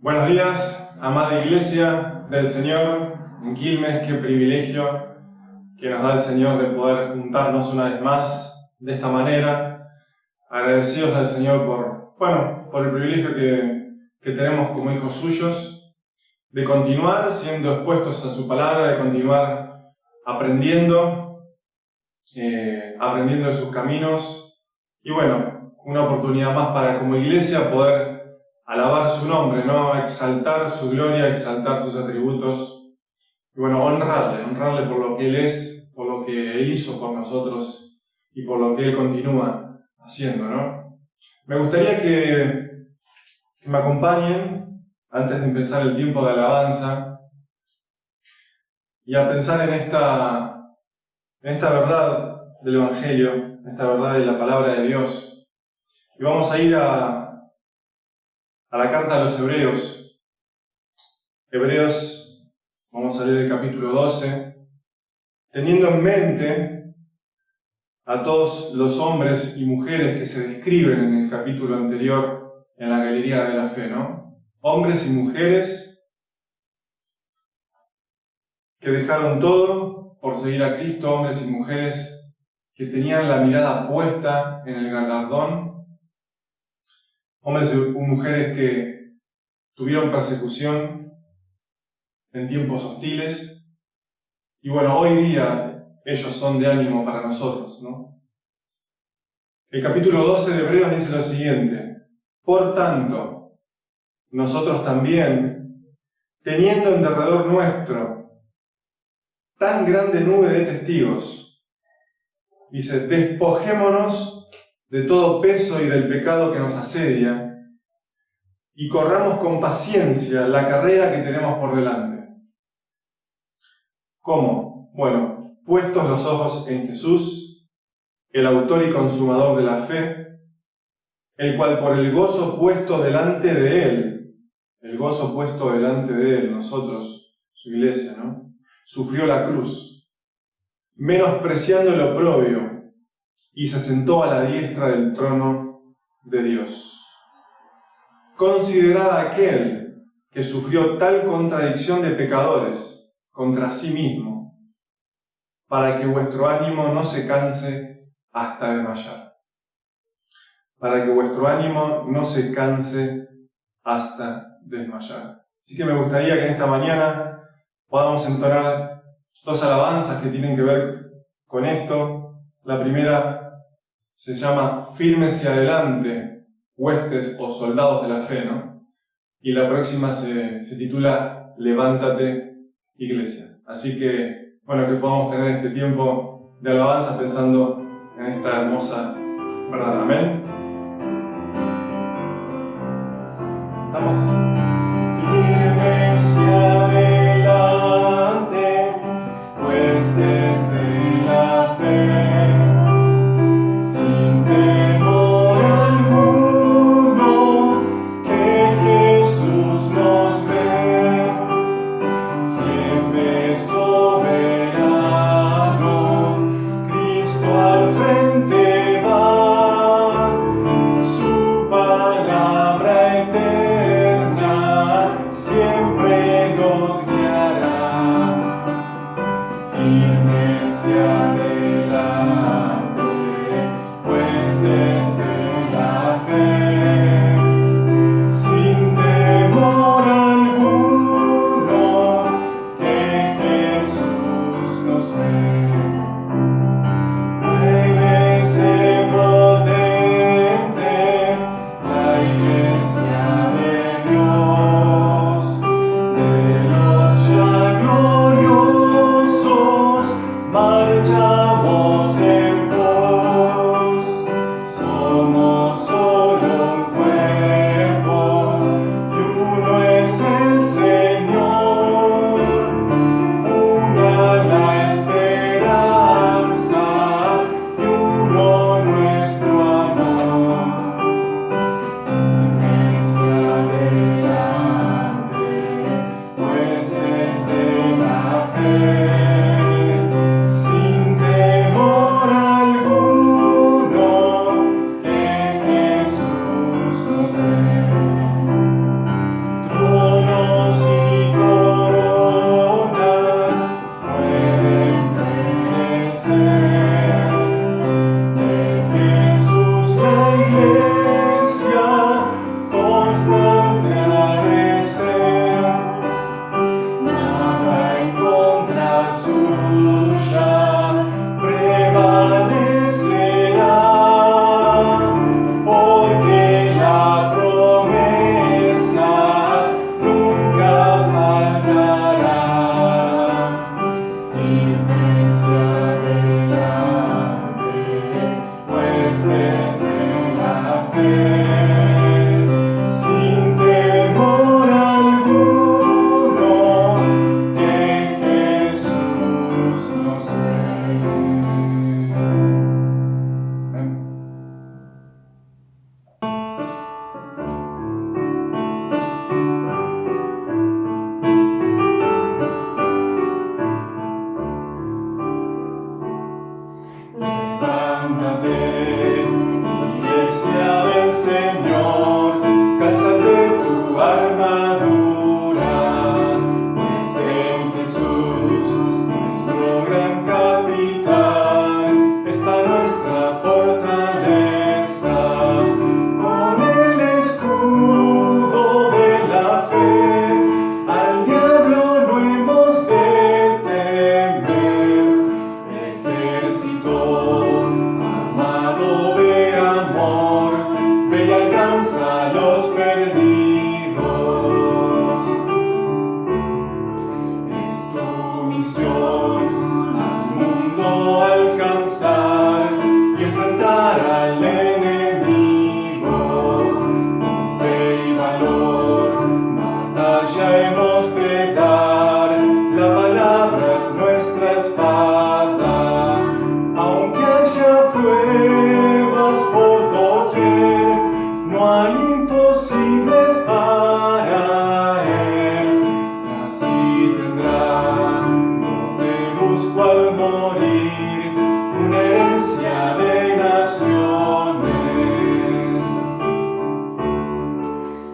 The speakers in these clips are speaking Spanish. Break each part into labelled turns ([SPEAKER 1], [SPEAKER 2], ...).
[SPEAKER 1] Buenos días, amada Iglesia del Señor en Quilmes. Qué privilegio que nos da el Señor de poder juntarnos una vez más de esta manera. Agradecidos al Señor por el privilegio que tenemos como hijos suyos de continuar siendo expuestos a su palabra, de continuar aprendiendo de sus caminos y una oportunidad más para como Iglesia poder alabar su nombre, ¿no? Exaltar su gloria, exaltar sus atributos y honrarle por lo que Él es, por lo que Él hizo por nosotros y por lo que Él continúa haciendo, ¿no? Me gustaría que me acompañen antes de empezar el tiempo de alabanza y a pensar en esta verdad del Evangelio, en esta verdad de la palabra de Dios. Y vamos a ir a la carta a los Hebreos. Hebreos, vamos a leer el capítulo 12, teniendo en mente a todos los hombres y mujeres que se describen en el capítulo anterior en la galería de la fe, ¿no? Hombres y mujeres que dejaron todo por seguir a Cristo, hombres y mujeres que tenían la mirada puesta en el galardón, hombres y mujeres que tuvieron persecución en tiempos hostiles, y hoy día ellos son de ánimo para nosotros, ¿no? El capítulo 12 de Hebreos dice lo siguiente: por tanto, nosotros también, teniendo en derredor nuestro tan grande nube de testigos, dice, despojémonos de todo peso y del pecado que nos asedia, y corramos con paciencia la carrera que tenemos por delante. ¿Cómo? Puestos los ojos en Jesús, el autor y consumador de la fe, el cual por el gozo puesto delante de Él, nosotros, su iglesia, ¿no? Sufrió la cruz, menospreciando el oprobio, y se sentó a la diestra del trono de Dios. Considerad aquel que sufrió tal contradicción de pecadores contra sí mismo, para que vuestro ánimo no se canse hasta desmayar. Para que vuestro ánimo no se canse hasta desmayar. Así que me gustaría que en esta mañana podamos entonar dos alabanzas que tienen que ver con esto. La primera se llama Firmes y adelante, huestes o soldados de la fe, ¿no? Y la próxima se titula Levántate, iglesia. Así que, que podamos tener este tiempo de alabanza pensando en esta hermosa verdad. Amén. Estamos firmes y adelante, huestes de la fe. Eterna alcanza a los perdidos. Es tu misión al mundo alcanzar y enfrentar al enemigo con fe y valor. Batalla hemos de dar, la palabra es nuestra espada. Aunque haya pruebas por doquier, no hay imposibles para Él. Y así tendrá lo que busco al morir, una herencia de naciones.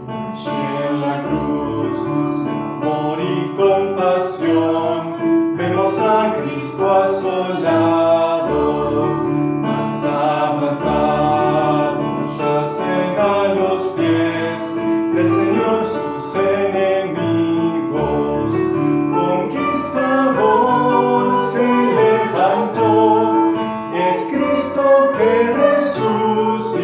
[SPEAKER 1] Allí en la cruz, amor y compasión, vemos a Cristo asolado, mas aplastado yacen a los pies del Señor sus enemigos. Conquistador se levantó, es Cristo que resucitó.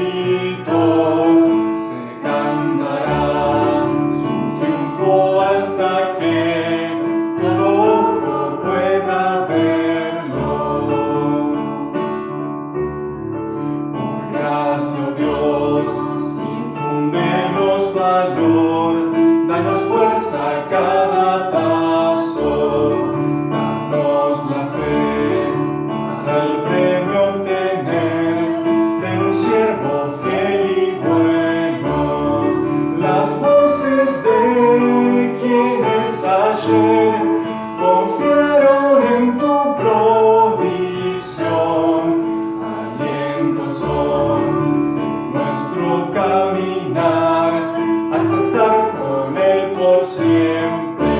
[SPEAKER 1] Se cantará su triunfo hasta que todo ojo pueda verlo. Por gracia, oh Dios, infúndenos valor, danos fuerza a cada paso, danos la fe para el premio obtener de un siervo fiel y bueno. Las voces de quienes ayer confiaron en tu provisión, alientos son en nuestro caminar hasta estar con Él por siempre.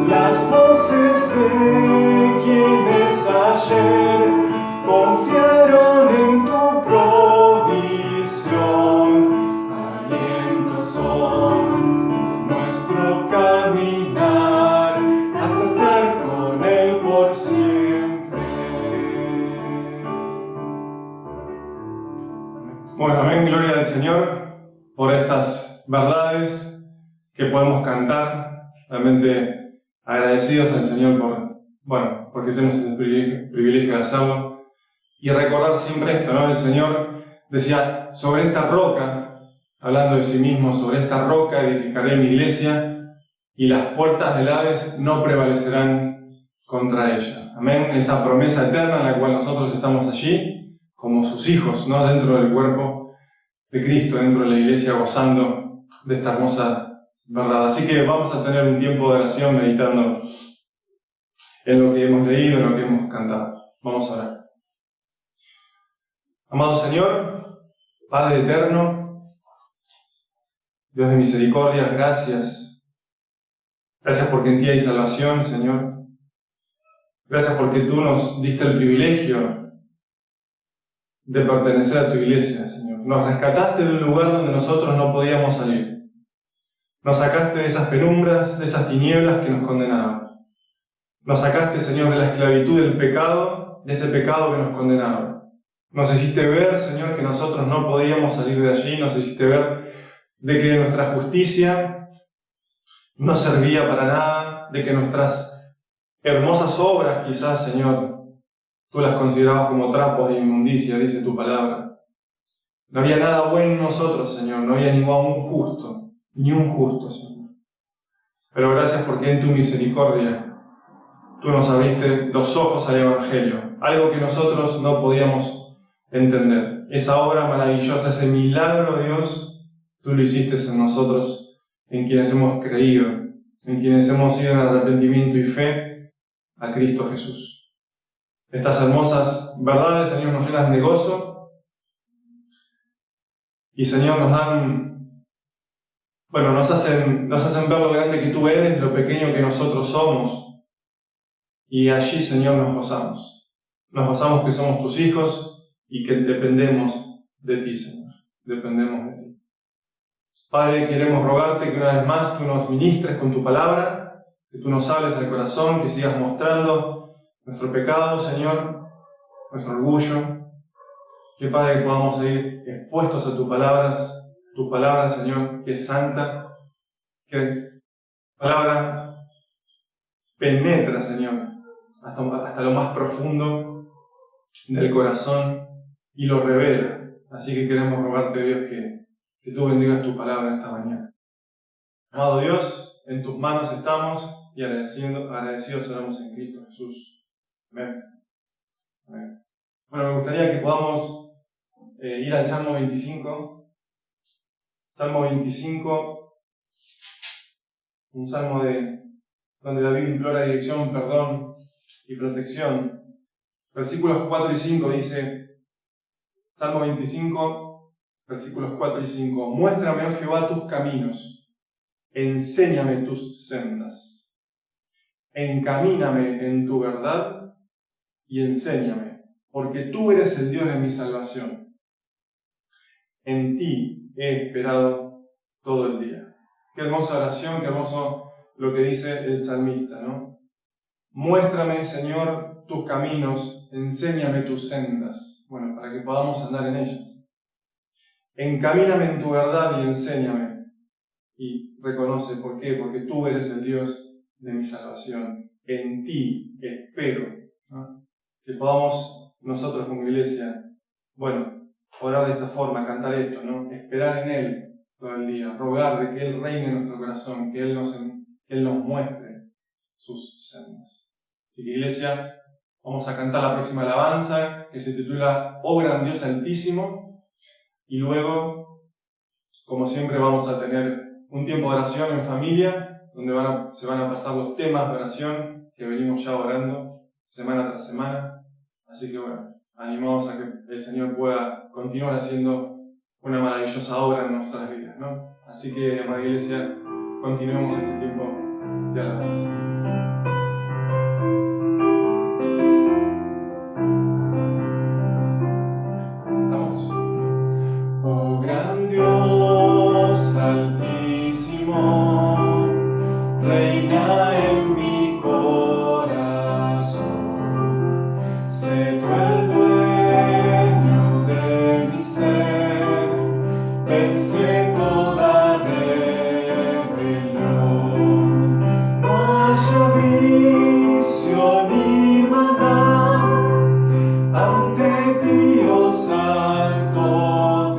[SPEAKER 1] Las voces de quienes ayer confiaron en tu provisión, alientos son en nuestro caminar hasta estar con Él por siempre. Bueno, amén, gloria al Señor por estas verdades que podemos cantar, realmente agradecidos al Señor porque tenemos el privilegio de hacerlo, y recordar siempre esto, ¿no? El Señor decía, sobre esta roca, hablando de sí mismo, sobre esta roca edificaré mi iglesia, y las puertas del Hades no prevalecerán contra ella. Amén, esa promesa eterna en la cual nosotros estamos allí, como sus hijos, ¿no? Dentro del cuerpo de Cristo, dentro de la iglesia, gozando de esta hermosa verdad. Así que vamos a tener un tiempo de oración meditando en lo que hemos leído, en lo que hemos cantado. Vamos a orar. Amado Señor, Padre eterno, Dios de misericordia, gracias. Gracias porque en ti hay salvación, Señor. Gracias porque tú nos diste el privilegio de pertenecer a tu iglesia, Señor. Nos rescataste de un lugar donde nosotros no podíamos salir. Nos sacaste de esas penumbras, de esas tinieblas que nos condenaban. Nos sacaste, Señor, de la esclavitud del pecado, de ese pecado que nos condenaba. Nos hiciste ver, Señor, que nosotros no podíamos salir de allí. Nos hiciste ver de que nuestra justicia no servía para nada, de que nuestras hermosas obras, quizás, Señor, tú las considerabas como trapos de inmundicia, dice tu palabra. No había nada bueno en nosotros, Señor, no había ni un justo, Señor. Pero gracias porque en tu misericordia tú nos abriste los ojos al Evangelio, algo que nosotros no podíamos entender. Esa obra maravillosa, ese milagro, Dios, tú lo hiciste en nosotros, en quienes hemos creído, en quienes hemos ido en arrepentimiento y fe a Cristo Jesús. Estas hermosas verdades, Señor, nos llenan de gozo y, Señor, nos hacen ver lo grande que tú eres, lo pequeño que nosotros somos. Y allí, Señor, nos gozamos. Nos gozamos que somos tus hijos y que dependemos de ti, Señor. Dependemos de ti. Padre, queremos rogarte que una vez más tú nos ministres con tu palabra, que tú nos hables al corazón, que sigas mostrando nuestro pecado, Señor, nuestro orgullo. Que, Padre, podamos ir expuestos a tus palabras tu palabra, Señor, que es santa, que palabra penetra, Señor, hasta lo más profundo del corazón y lo revela. Así que queremos rogarte, Dios, que tú bendigas tu palabra esta mañana. Amado Dios, en tus manos estamos y agradecidos oramos en Cristo Jesús. Amén. Amén. Bueno, me gustaría que podamos ir al Salmo 25. Salmo 25, un salmo donde David implora dirección, perdón y protección. Versículos 4 y 5 dice, Salmo 25, versículos 4 y 5, muéstrame, oh Jehová, tus caminos, enséñame tus sendas, encamíname en tu verdad y enséñame, porque tú eres el Dios de mi salvación. En ti he esperado todo el día. Qué hermosa oración, qué hermoso lo que dice el salmista, ¿no? Muéstrame, Señor, tus caminos, enséñame tus sendas, bueno, para que podamos andar en ellas. Encamíname en tu verdad y enséñame. Y reconoce, ¿por qué? Porque tú eres el Dios de mi salvación. En ti espero, ¿no? Que podamos nosotros como iglesia, bueno, orar de esta forma, cantar esto, ¿no? Esperar en Él todo el día, rogar de que Él reine en nuestro corazón, que Él nos muestre sus sendas. Así que, iglesia, vamos a cantar la próxima alabanza que se titula Oh gran Dios Altísimo, y luego, como siempre, vamos a tener un tiempo de oración en familia, donde se van a pasar los temas de oración que venimos ya orando semana tras semana. Así que bueno, animados a que el Señor pueda continuar haciendo una maravillosa obra en nuestras vidas, ¿no? Así que, amada iglesia, continuemos este tiempo de alabanza. ¿Estamos? Oh gran Dios altísimo, reina en mi corazón, sé tú el dueño de mi ser, vence toda rebelión, no haya vicio ni maldad ante ti, oh Santo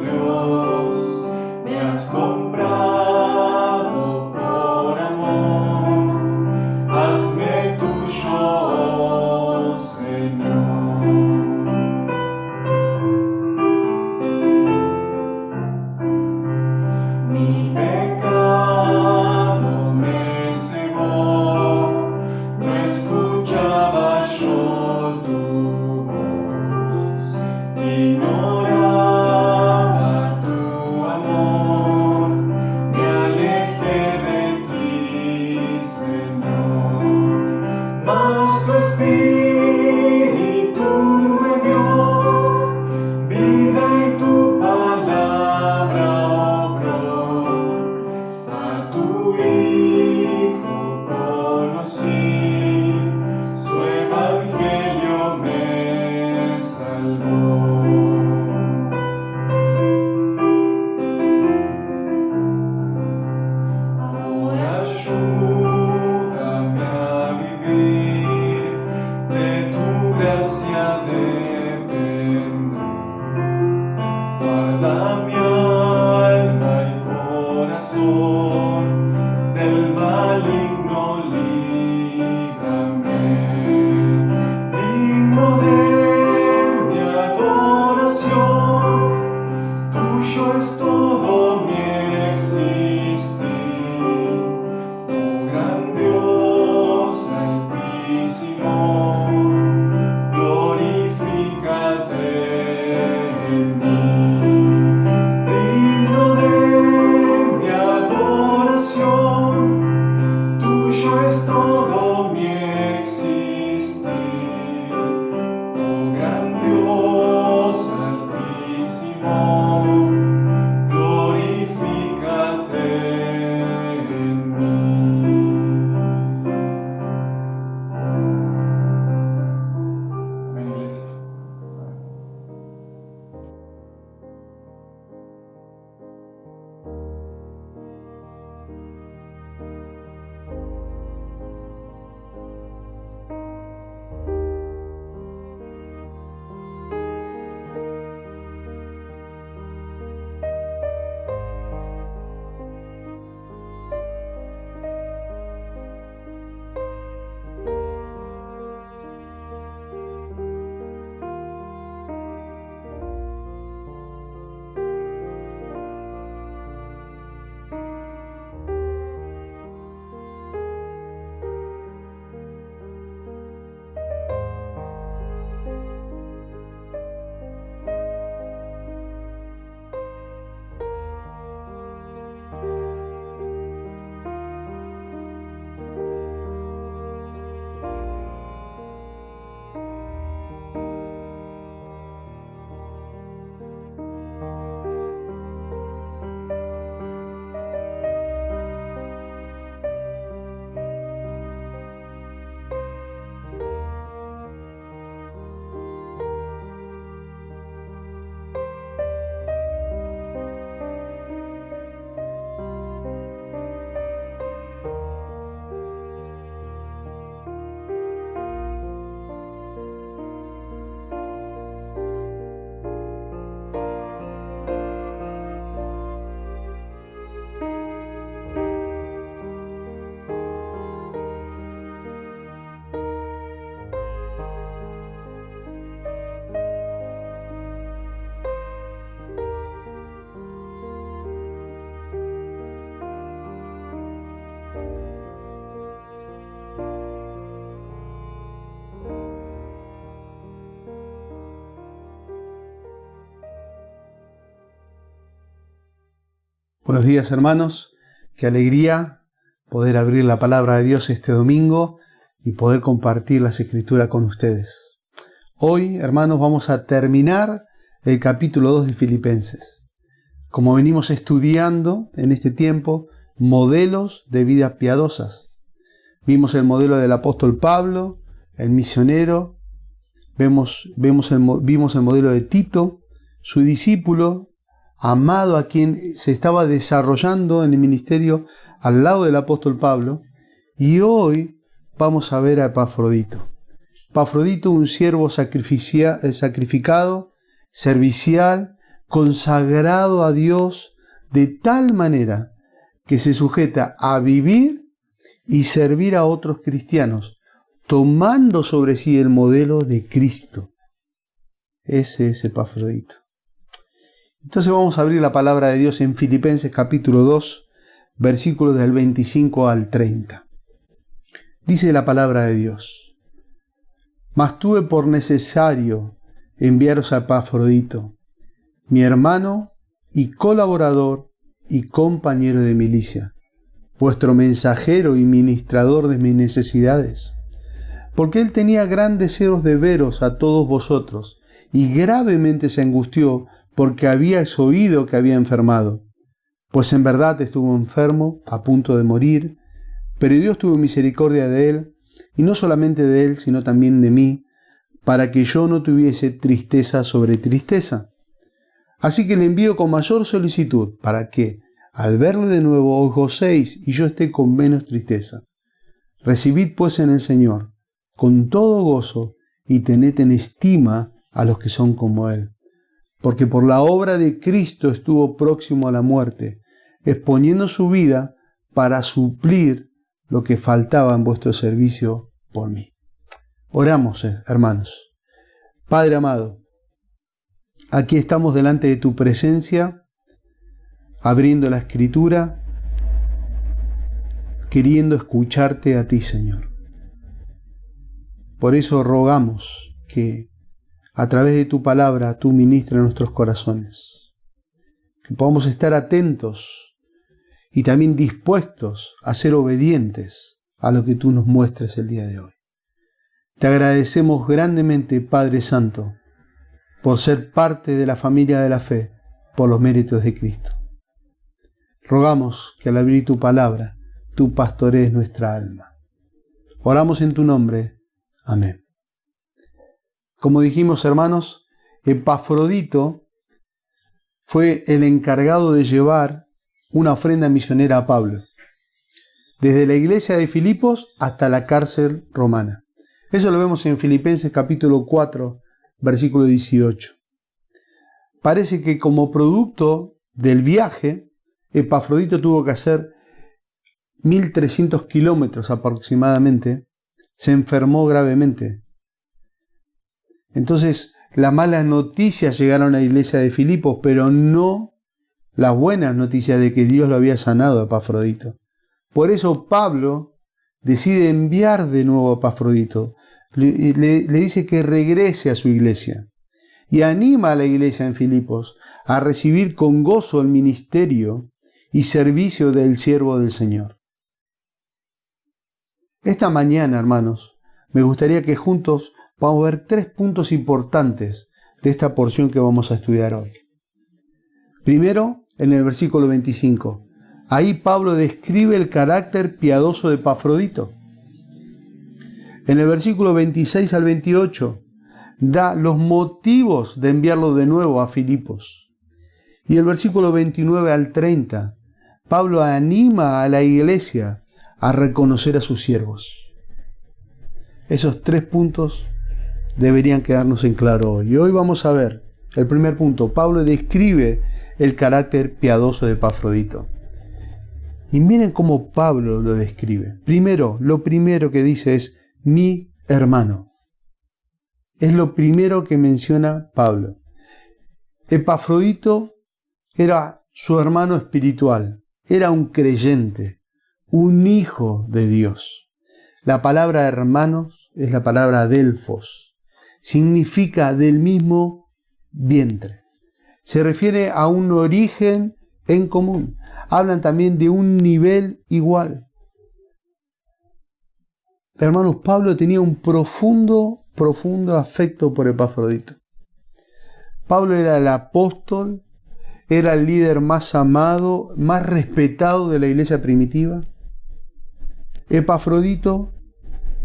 [SPEAKER 1] Dios, me has comprado por amor, hazme tuyo, oh Señor. Mi pecado me cegó, no escuchaba yo tu voz, ignoraba tu amor, me alejé de ti, Señor. Mas tu Espíritu me dio vida y tu palabra obró. A tu Hijo conocí, su evangelio me salvó. Ahora ayúdame a vivir, de tu gracia depender. Guarda mi alma y corazón, del maligno líbrame. Digno de mi adoración, tuyo es todo mi existir. Oh gran Dios altísimo, glorifícate en mí. Digno de mi adoración, tuyo es todo mi existir. Oh gran Dios altísimo, glorifícate en mí. Amén, iglesia. Amén.
[SPEAKER 2] Buenos días, hermanos. Qué alegría poder abrir la palabra de Dios este domingo y poder compartir las Escrituras con ustedes. Hoy, hermanos, vamos a terminar el capítulo 2 de Filipenses. Como venimos estudiando en este tiempo, modelos de vidas piadosas. Vimos el modelo del apóstol Pablo, el misionero. Vimos el modelo de Tito, su discípulo, amado, a quien se estaba desarrollando en el ministerio al lado del apóstol Pablo. Y hoy vamos a ver a Epafrodito. Epafrodito, un siervo sacrificado, servicial, consagrado a Dios de tal manera que se sujeta a vivir y servir a otros cristianos, tomando sobre sí el modelo de Cristo. Ese es Epafrodito. Entonces vamos a abrir la palabra de Dios en Filipenses capítulo 2, versículos del 25 al 30. Dice la palabra de Dios: Mas tuve por necesario enviaros a Epafrodito, mi hermano y colaborador y compañero de milicia, vuestro mensajero y ministrador de mis necesidades, porque él tenía gran deseo de veros a todos vosotros, y gravemente se angustió porque habíais oído que había enfermado. Pues en verdad estuvo enfermo, a punto de morir, pero Dios tuvo misericordia de él, y no solamente de él, sino también de mí, para que yo no tuviese tristeza sobre tristeza. Así que le envío con mayor solicitud, para que, al verle de nuevo, os gocéis y yo esté con menos tristeza. Recibid pues en el Señor con todo gozo y tened en estima a los que son como Él. Porque por la obra de Cristo estuvo próximo a la muerte, exponiendo su vida para suplir lo que faltaba en vuestro servicio por mí. Oramos, hermanos. Padre amado, aquí estamos delante de tu presencia, abriendo la Escritura, queriendo escucharte a ti, Señor. Por eso rogamos que a través de tu palabra tú ministres nuestros corazones, que podamos estar atentos y también dispuestos a ser obedientes a lo que tú nos muestres el día de hoy. Te agradecemos grandemente, Padre Santo, por ser parte de la familia de la fe, por los méritos de Cristo. Rogamos que al abrir tu palabra, tú pastorees nuestra alma. Oramos en tu nombre. Amén. Como dijimos, hermanos, Epafrodito fue el encargado de llevar una ofrenda misionera a Pablo, desde la iglesia de Filipos hasta la cárcel romana. Eso lo vemos en Filipenses capítulo 4, versículo 18. Parece que como producto del viaje, Epafrodito tuvo que hacer 1.300 kilómetros aproximadamente. Se enfermó gravemente. Entonces, las malas noticias llegaron a la iglesia de Filipos, pero no las buenas noticias de que Dios lo había sanado a Epafrodito. Por eso Pablo decide enviar de nuevo a Epafrodito. Le dice que regrese a su iglesia y anima a la iglesia en Filipos a recibir con gozo el ministerio y servicio del siervo del Señor. Esta mañana, hermanos, me gustaría que juntos vamos a ver 3 puntos importantes de esta porción que vamos a estudiar hoy. Primero, en el versículo 25. Ahí Pablo describe el carácter piadoso de Epafrodito. En el versículo 26 al 28, da los motivos de enviarlo de nuevo a Filipos. Y el versículo 29 al 30, Pablo anima a la iglesia a reconocer a sus siervos. Esos 3 puntos deberían quedarnos en claro hoy. Y hoy vamos a ver el primer punto. Pablo describe el carácter piadoso de Epafrodito. Y miren cómo Pablo lo describe. Primero, lo primero que dice es mi hermano. Es lo primero que menciona Pablo. Epafrodito era su hermano espiritual. Era un creyente, un hijo de Dios. La palabra hermanos es la palabra adelphos. Significa del mismo vientre. Se refiere a un origen en común. Hablan también de un nivel igual. Hermanos, Pablo tenía un profundo afecto por Epafrodito. Pablo era el apóstol, era el líder más amado, más respetado de la iglesia primitiva. Epafrodito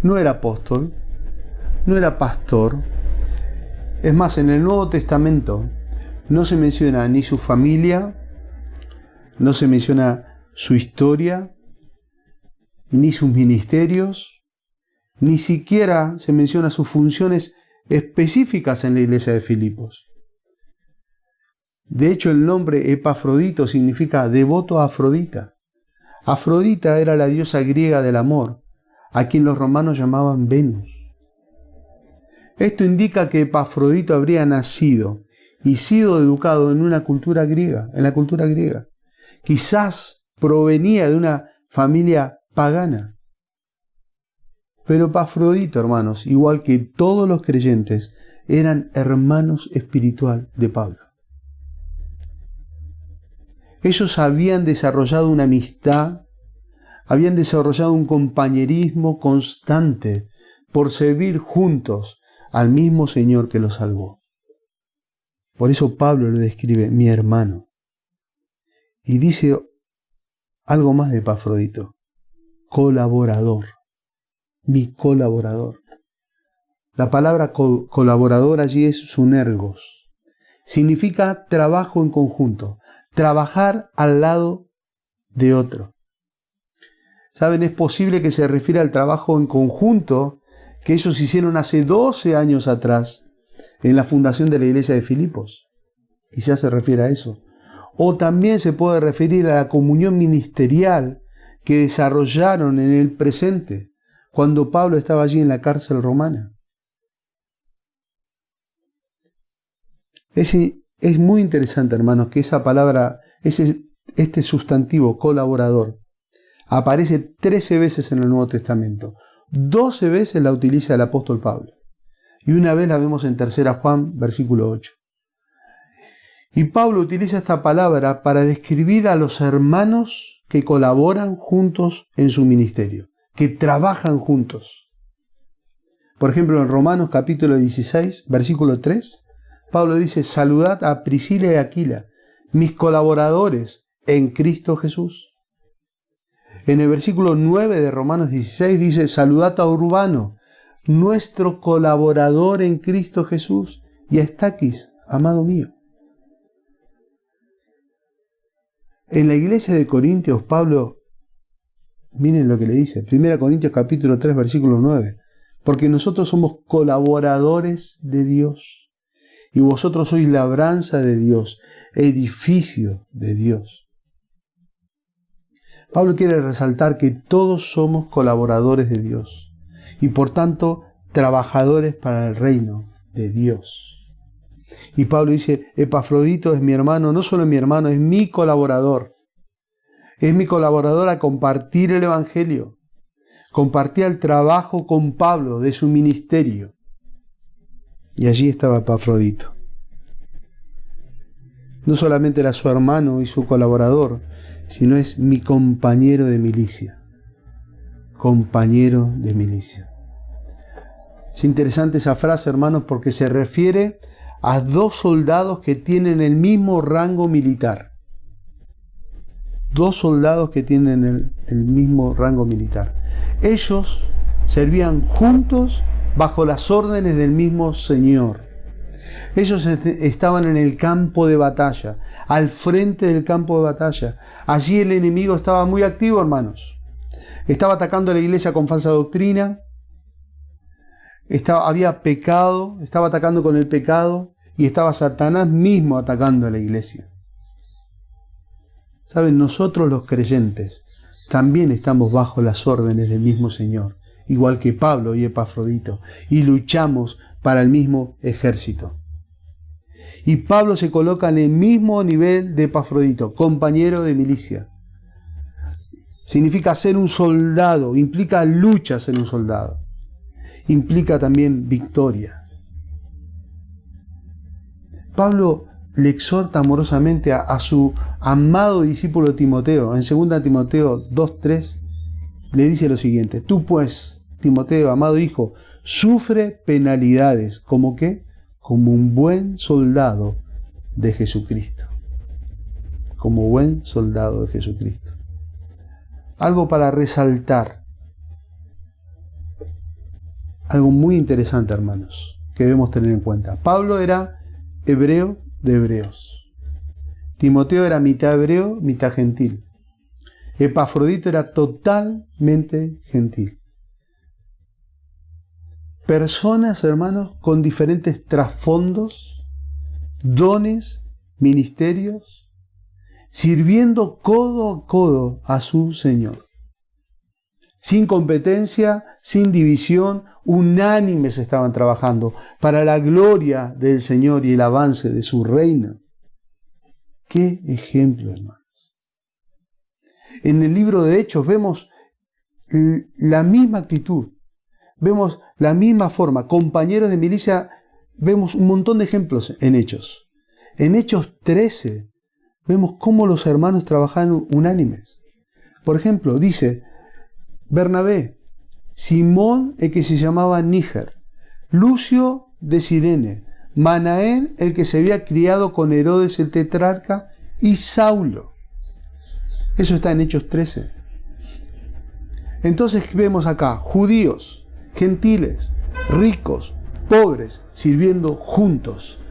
[SPEAKER 2] no era apóstol, no era pastor. Es más, en el Nuevo Testamento no se menciona ni su familia, no se menciona su historia, ni sus ministerios, ni siquiera se menciona sus funciones específicas en la iglesia de Filipos. De hecho, el nombre Epafrodito significa devoto a Afrodita. Afrodita era la diosa griega del amor, a quien los romanos llamaban Venus. Esto indica que Epafrodito habría nacido y sido educado en una cultura griega, en la cultura griega. Quizás provenía de una familia pagana. Pero Epafrodito, hermanos, igual que todos los creyentes, eran hermanos espiritual de Pablo. Ellos habían desarrollado una amistad, habían desarrollado un compañerismo constante por servir juntos al mismo Señor que los salvó. Por eso Pablo le describe mi hermano. Y dice algo más de Epafrodito: colaborador, mi colaborador. La palabra colaborador allí es sunergos. Significa trabajo en conjunto, trabajar al lado de otro. ¿Saben? Es posible que se refiera al trabajo en conjunto que ellos hicieron hace 12 años atrás en la fundación de la iglesia de Filipos. Quizás se refiere a eso. O también se puede referir a la comunión ministerial que desarrollaron en el presente, cuando Pablo estaba allí en la cárcel romana. Es muy interesante, hermanos, que esa palabra, este sustantivo colaborador, aparece 13 veces en el Nuevo Testamento. 12 veces la utiliza el apóstol Pablo. Y una vez la vemos en 3 Juan, versículo 8. Y Pablo utiliza esta palabra para describir a los hermanos que colaboran juntos en su ministerio, que trabajan juntos. Por ejemplo, en Romanos capítulo 16, versículo 3, Pablo dice: saludad a Priscila y Aquila, mis colaboradores en Cristo Jesús. En el versículo 9 de Romanos 16 dice: saludad a Urbano, nuestro colaborador en Cristo Jesús, y a Estaquis, amado mío. En la iglesia de Corintios, Pablo, miren lo que le dice, 1 Corintios capítulo 3, versículo 9, porque nosotros somos colaboradores de Dios, y vosotros sois labranza de Dios, edificio de Dios. Pablo quiere resaltar que todos somos colaboradores de Dios, y por tanto trabajadores para el reino de Dios. Y Pablo dice: Epafrodito es mi hermano, no solo es mi hermano, es mi colaborador. Es mi colaborador a compartir el Evangelio. Compartía el trabajo con Pablo de su ministerio. Y allí estaba Epafrodito. No solamente era su hermano y su colaborador, sino es mi compañero de milicia. Compañero de milicia. Es interesante esa frase, hermanos, porque se refiere a 2 soldados que tienen el mismo rango militar. 2 soldados que tienen el mismo rango militar. Ellos servían juntos bajo las órdenes del mismo Señor. Ellos estaban en el campo de batalla, al frente del campo de batalla. Allí el enemigo estaba muy activo, hermanos. Estaba atacando a la iglesia con falsa doctrina. Había pecado, estaba atacando con el pecado, y estaba Satanás mismo atacando a la iglesia. Saben, nosotros los creyentes también estamos bajo las órdenes del mismo Señor, igual que Pablo y Epafrodito, y luchamos para el mismo ejército. Y Pablo se coloca en el mismo nivel de Epafrodito, compañero de milicia. Significa ser un soldado, implica lucha ser un soldado. Implica también victoria. Pablo le exhorta amorosamente a su amado discípulo Timoteo. En 2 Timoteo 2:3 le dice lo siguiente: tú pues, Timoteo, amado hijo, sufre penalidades. ¿Cómo qué? Como un buen soldado de Jesucristo. Como buen soldado de Jesucristo. Algo para resaltar. Algo muy interesante, hermanos, que debemos tener en cuenta. Pablo era hebreo de hebreos. Timoteo era mitad hebreo, mitad gentil. Epafrodito era totalmente gentil. Personas, hermanos, con diferentes trasfondos, dones, ministerios, sirviendo codo a codo a su Señor. Sin competencia, sin división, unánimes estaban trabajando para la gloria del Señor y el avance de su reino. ¡Qué ejemplo, hermanos! En el libro de Hechos vemos la misma actitud, vemos la misma forma. Compañeros de milicia, vemos un montón de ejemplos en Hechos. En Hechos 13 vemos cómo los hermanos trabajaban unánimes. Por ejemplo, dice Bernabé, Simón, el que se llamaba Níger, Lucio de Cirene, Manaén, el que se había criado con Herodes el tetrarca, y Saulo. Eso está en Hechos 13. Entonces vemos acá judíos, gentiles, ricos, pobres, sirviendo juntos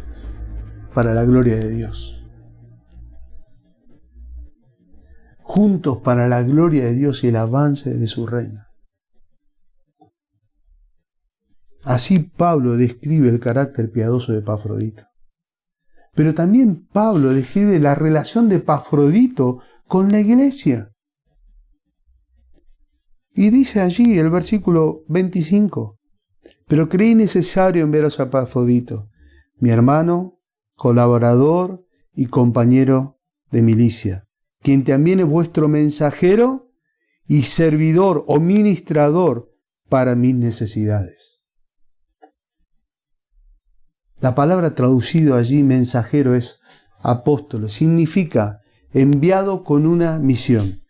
[SPEAKER 2] para la gloria de Dios. Juntos para la gloria de Dios y el avance de su reino. Así Pablo describe el carácter piadoso de Epafrodito. Pero también Pablo describe la relación de Epafrodito con la iglesia. Y dice allí el versículo 25, pero creí necesario enviaros a Epafrodito, mi hermano, colaborador y compañero de milicia, quien también es vuestro mensajero y servidor o ministrador para mis necesidades. La palabra traducido allí, mensajero, es apóstolo, significa enviado con una misión.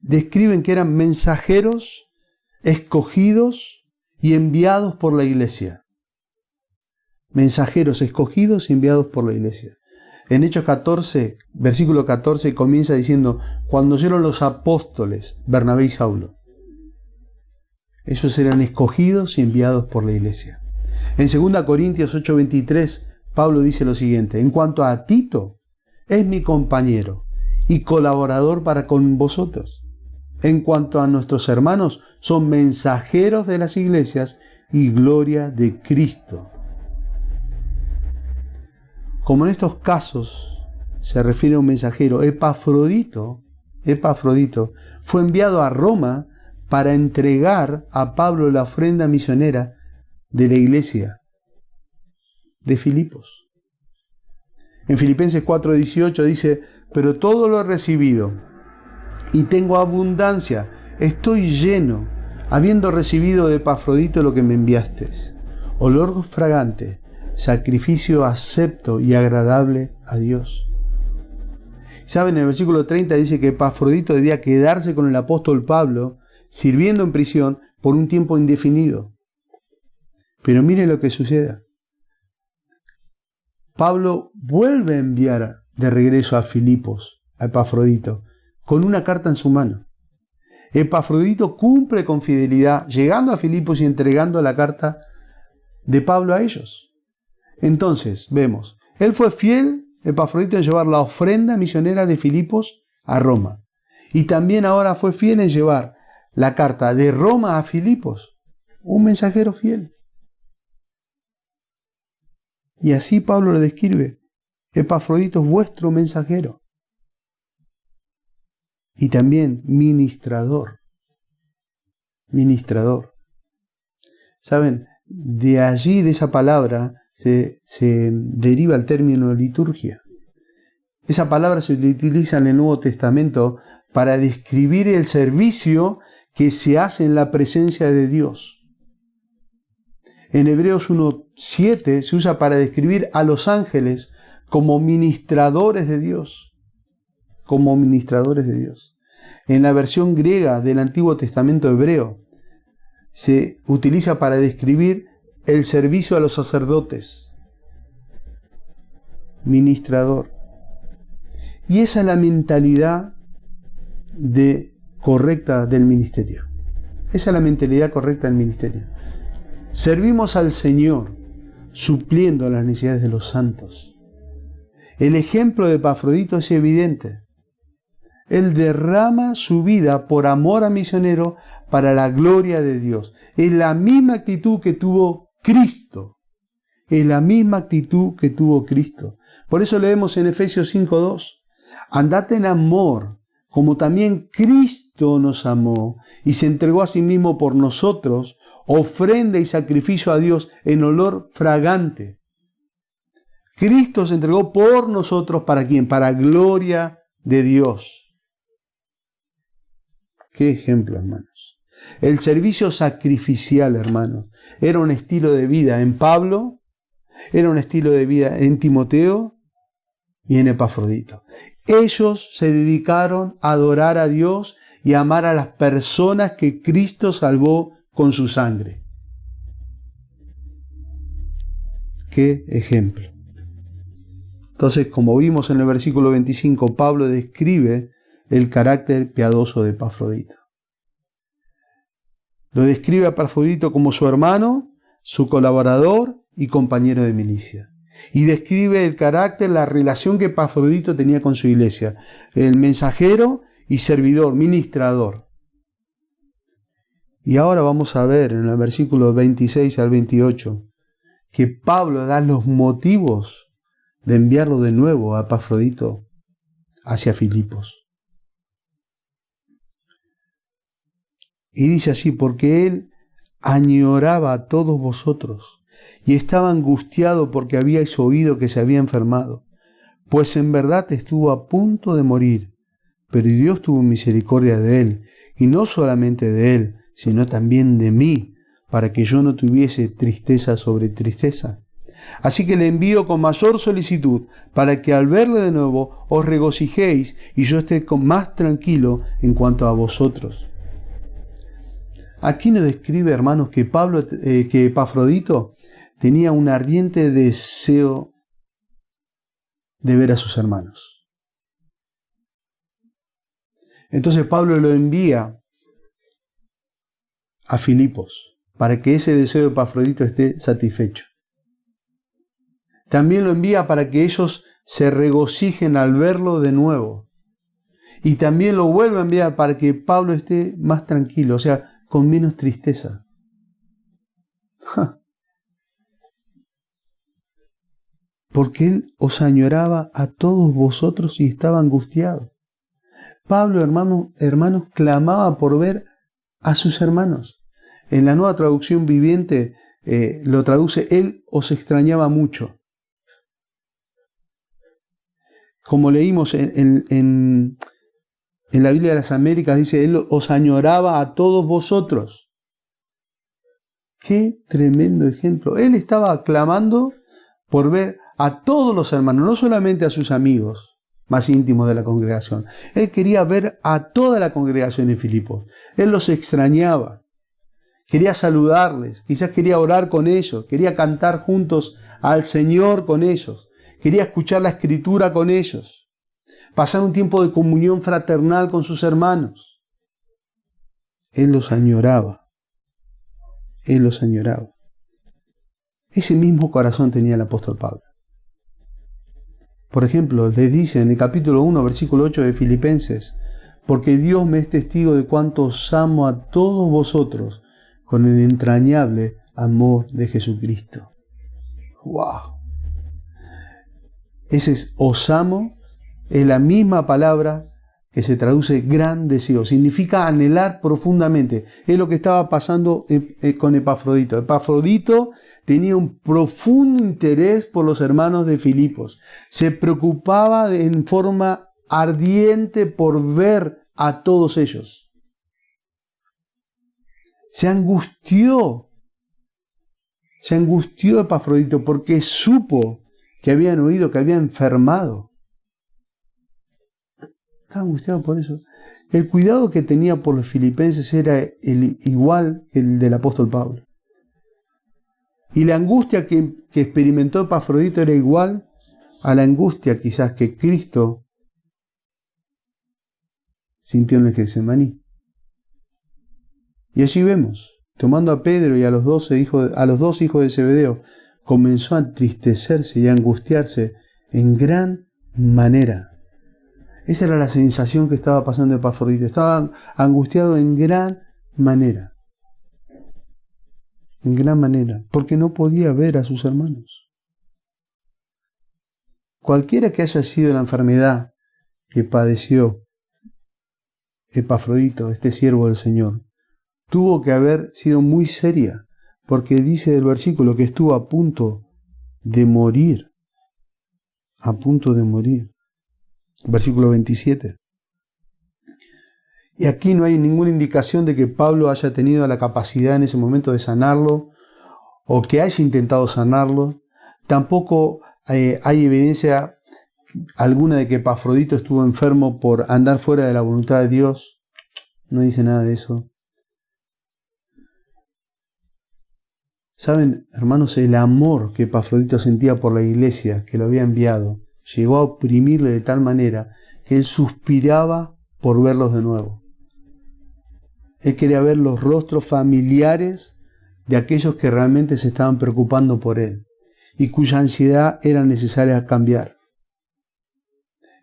[SPEAKER 2] Describen que eran mensajeros escogidos y enviados por la iglesia. Mensajeros escogidos y enviados por la iglesia. En Hechos 14, versículo 14, comienza diciendo, cuando oyeron los apóstoles, Bernabé y Saulo. Ellos eran escogidos y enviados por la iglesia. En 2 Corintios 8:23, Pablo dice lo siguiente, en cuanto a Tito, es mi compañero y colaborador para con vosotros. En cuanto a nuestros hermanos, son mensajeros de las iglesias y gloria de Cristo. Como en estos casos se refiere a un mensajero, Epafrodito fue enviado a Roma para entregar a Pablo la ofrenda misionera de la iglesia de Filipos. En Filipenses 4:18 dice, pero todo lo he recibido y tengo abundancia, estoy lleno, habiendo recibido de Epafrodito lo que me enviasteis, olor fragante, sacrificio acepto y agradable a Dios. ¿Saben? En el versículo 30 dice que Epafrodito debía quedarse con el apóstol Pablo, sirviendo en prisión por un tiempo indefinido. Pero miren lo que sucede. Pablo vuelve a enviar de regreso a Filipos, a Epafrodito, con una carta en su mano. Epafrodito cumple con fidelidad, llegando a Filipos y entregando la carta de Pablo a ellos. Entonces, vemos, él fue fiel, Epafrodito, en llevar la ofrenda misionera de Filipos a Roma. Y también ahora fue fiel en llevar la carta de Roma a Filipos. Un mensajero fiel. Y así Pablo lo describe. Epafrodito es vuestro mensajero. Y también ministrador. Ministrador. ¿Saben? De allí, de esa palabra, se deriva el término liturgia. Esa palabra se utiliza en el Nuevo Testamento para describir el servicio que se hace en la presencia de Dios. En Hebreos 1:7 se usa para describir a los ángeles como ministradores de Dios. Como ministradores de Dios. En la versión griega del Antiguo Testamento hebreo se utiliza para describir el servicio a los sacerdotes. Ministrador. Y esa es la mentalidad correcta del ministerio. Esa es la mentalidad correcta del ministerio. Servimos al Señor, supliendo las necesidades de los santos. El ejemplo de Epafrodito es evidente. Él derrama su vida por amor a misionero para la gloria de Dios. Es la misma actitud que tuvo Cristo. Es la misma actitud que tuvo Cristo. Por eso leemos en Efesios 5:2. Andad en amor, como también Cristo nos amó y se entregó a sí mismo por nosotros, ofrenda y sacrificio a Dios en olor fragante. Cristo se entregó por nosotros, ¿para quién? Para gloria de Dios. Qué ejemplo, hermanos. El servicio sacrificial, hermanos, era un estilo de vida en Pablo, era un estilo de vida en Timoteo y en Epafrodito. Ellos se dedicaron a adorar a Dios y a amar a las personas que Cristo salvó con su sangre. Qué ejemplo. Entonces, como vimos en el versículo 25, Pablo describe el carácter piadoso de Epafrodito. Lo describe a Epafrodito como su hermano, su colaborador y compañero de milicia. Y describe el carácter, la relación que Epafrodito tenía con su iglesia. El mensajero y servidor, ministrador. Y ahora vamos a ver en el versículo 26 al 28 que Pablo da los motivos de enviarlo de nuevo a Epafrodito hacia Filipos. Y dice así: porque él añoraba a todos vosotros y estaba angustiado porque habíais oído que se había enfermado, pues en verdad estuvo a punto de morir, pero Dios tuvo misericordia de él, y no solamente de él, sino también de mí, para que yo no tuviese tristeza sobre tristeza. Así que le envío con mayor solicitud, para que al verle de nuevo os regocijéis y yo esté más tranquilo en cuanto a vosotros. Aquí nos describe, hermanos, que Epafrodito tenía un ardiente deseo de ver a sus hermanos. Entonces Pablo lo envía a Filipos para que ese deseo de Epafrodito esté satisfecho. También lo envía para que ellos se regocijen al verlo de nuevo. Y también lo vuelve a enviar para que Pablo esté más tranquilo, o sea, con menos tristeza. Porque él os añoraba a todos vosotros y estaba angustiado. Pablo, hermanos, clamaba por ver a sus hermanos. En la Nueva Traducción Viviente lo traduce: él os extrañaba mucho. Como leímos en la Biblia de las Américas, dice: él os añoraba a todos vosotros. Qué tremendo ejemplo. Él estaba clamando por ver a todos los hermanos, no solamente a sus amigos más íntimos de la congregación. Él quería ver a toda la congregación en Filipos. Él los extrañaba. Quería saludarles, quizás quería orar con ellos, quería cantar juntos al Señor con ellos, quería escuchar la Escritura con ellos, pasar un tiempo de comunión fraternal con sus hermanos. Él los añoraba. Él los añoraba. Ese mismo corazón tenía el apóstol Pablo. Por ejemplo, les dice en el capítulo 1, versículo 8 de Filipenses: porque Dios me es testigo de cuánto os amo a todos vosotros con el entrañable amor de Jesucristo. ¡Wow! Ese es os amo, es la misma palabra que se traduce gran deseo. Significa anhelar profundamente. Es lo que estaba pasando con Epafrodito. Epafrodito tenía un profundo interés por los hermanos de Filipos. Se preocupaba en forma ardiente por ver a todos ellos. Se angustió Se angustió Epafrodito porque supo que habían oído que había enfermado. Estaba angustiado por eso. El cuidado que tenía por los filipenses era igual que el del apóstol Pablo. Y la angustia que experimentó Epafrodito era igual a la angustia quizás que Cristo sintió en el Getsemaní. Y allí vemos, tomando a Pedro y a los dos hijos de Zebedeo, comenzó a entristecerse y a angustiarse en gran manera. Esa era la sensación que estaba pasando Epafrodito. Estaba angustiado en gran manera. En gran manera, porque no podía ver a sus hermanos. Cualquiera que haya sido la enfermedad que padeció Epafrodito, este siervo del Señor, tuvo que haber sido muy seria, porque dice el versículo que estuvo a punto de morir. A punto de morir. Versículo 27. Y aquí no hay ninguna indicación de que Pablo haya tenido la capacidad en ese momento de sanarlo o que haya intentado sanarlo. Tampoco hay evidencia alguna de que Epafrodito estuvo enfermo por andar fuera de la voluntad de Dios. No dice nada de eso. Saben, hermanos, el amor que Epafrodito sentía por la iglesia que lo había enviado llegó a oprimirle de tal manera que él suspiraba por verlos de nuevo. Él quería ver los rostros familiares de aquellos que realmente se estaban preocupando por él y cuya ansiedad era necesaria cambiar.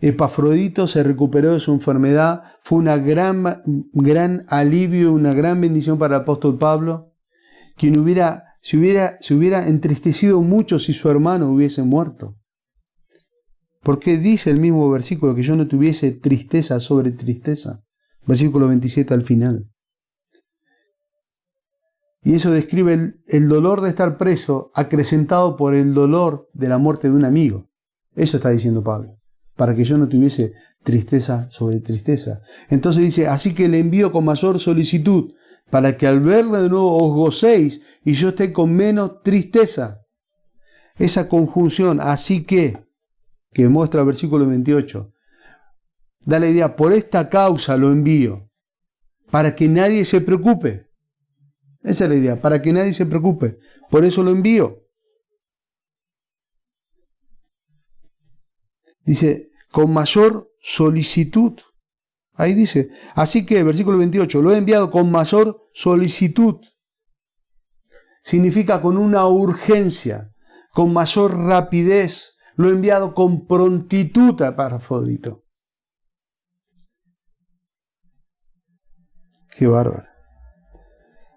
[SPEAKER 2] Epafrodito se recuperó de su enfermedad, fue una gran alivio, una gran bendición para el apóstol Pablo, quien se hubiera entristecido mucho si su hermano hubiese muerto. Porque dice el mismo versículo que yo no tuviese tristeza sobre tristeza. Versículo 27 al final. Y eso describe el dolor de estar preso acrecentado por el dolor de la muerte de un amigo. Eso está diciendo Pablo. Para que yo no tuviese tristeza sobre tristeza. Entonces dice, así que le envío con mayor solicitud, para que al verle de nuevo os gocéis y yo esté con menos tristeza. Esa conjunción, así que muestra el versículo 28, da la idea, por esta causa lo envío, para que nadie se preocupe. Esa es la idea, para que nadie se preocupe. Por eso lo envío. Dice, con mayor solicitud. Ahí dice, así que, versículo 28, lo he enviado con mayor solicitud. Significa con una urgencia, con mayor rapidez. Lo he enviado con prontitud a Epafrodito. Qué bárbaro.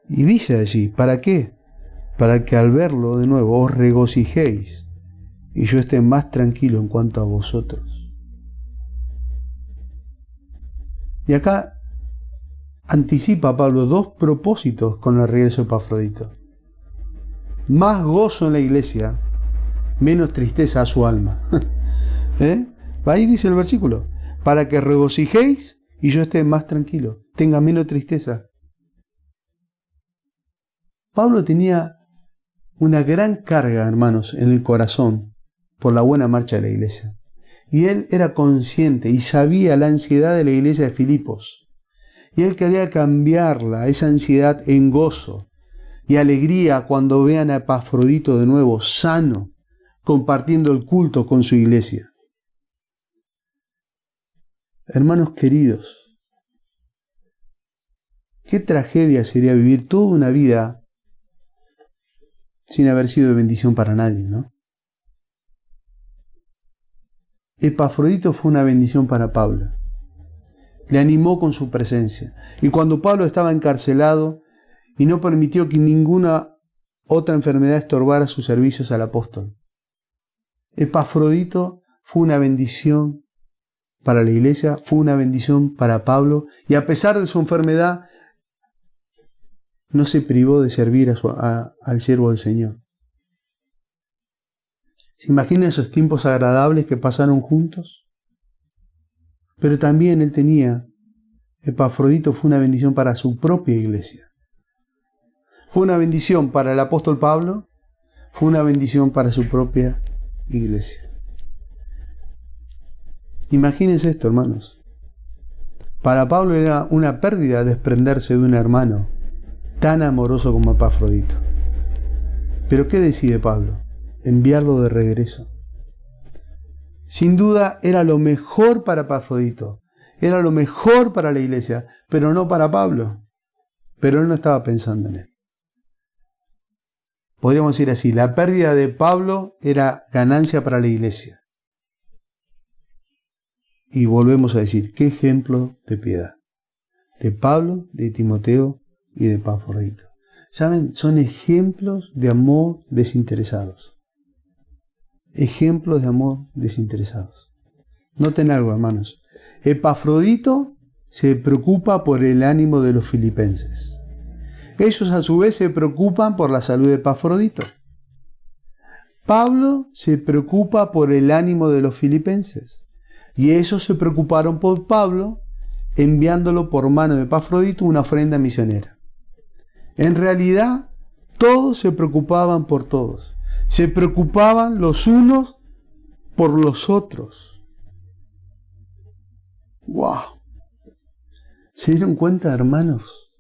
[SPEAKER 2] Y dice allí, ¿para qué? Para que al verlo de nuevo os regocijéis y yo esté más tranquilo en cuanto a vosotros. Y acá anticipa Pablo dos propósitos con el regreso de Epafrodito. Más gozo en la iglesia, menos tristeza a su alma. Ahí dice el versículo, para que regocijéis y yo esté más tranquilo, tenga menos tristeza. Pablo tenía una gran carga, hermanos, en el corazón por la buena marcha de la iglesia. Y él era consciente y sabía la ansiedad de la iglesia de Filipos. Y él quería cambiarla, esa ansiedad, en gozo y alegría cuando vean a Epafrodito de nuevo sano, compartiendo el culto con su iglesia. Hermanos queridos, qué tragedia sería vivir toda una vida sin haber sido de bendición para nadie, ¿no? Epafrodito fue una bendición para Pablo. Le animó con su presencia. Y cuando Pablo estaba encarcelado y no permitió que ninguna otra enfermedad estorbara sus servicios al apóstol, Epafrodito fue una bendición para la iglesia, fue una bendición para Pablo, y a pesar de su enfermedad, no se privó de servir al siervo del Señor. ¿Se imaginan esos tiempos agradables que pasaron juntos? Pero también Epafrodito fue una bendición para su propia iglesia. Fue una bendición para el apóstol Pablo fue una bendición para su propia iglesia. Imagínense esto, hermanos. Para Pablo era una pérdida desprenderse de un hermano tan amoroso como Epafrodito. Pero ¿qué decide Pablo? Enviarlo de regreso. Sin duda era lo mejor para Epafrodito, era lo mejor para la iglesia, pero no para Pablo. Pero él no estaba pensando en él. Podríamos decir así, la pérdida de Pablo era ganancia para la iglesia. Y volvemos a decir, qué ejemplo de piedad. De Pablo, de Timoteo y de Epafrodito. ¿Saben? Son ejemplos de amor desinteresados. Ejemplos de amor desinteresados. Noten algo, hermanos. Epafrodito se preocupa por el ánimo de los filipenses. Ellos a su vez se preocupan por la salud de Epafrodito. Pablo se preocupa por el ánimo de los filipenses. Y ellos se preocuparon por Pablo, enviándolo por mano de Epafrodito una ofrenda misionera. En realidad, todos se preocupaban por todos. Se preocupaban los unos por los otros. ¡Wow! ¿Se dieron cuenta, hermanos?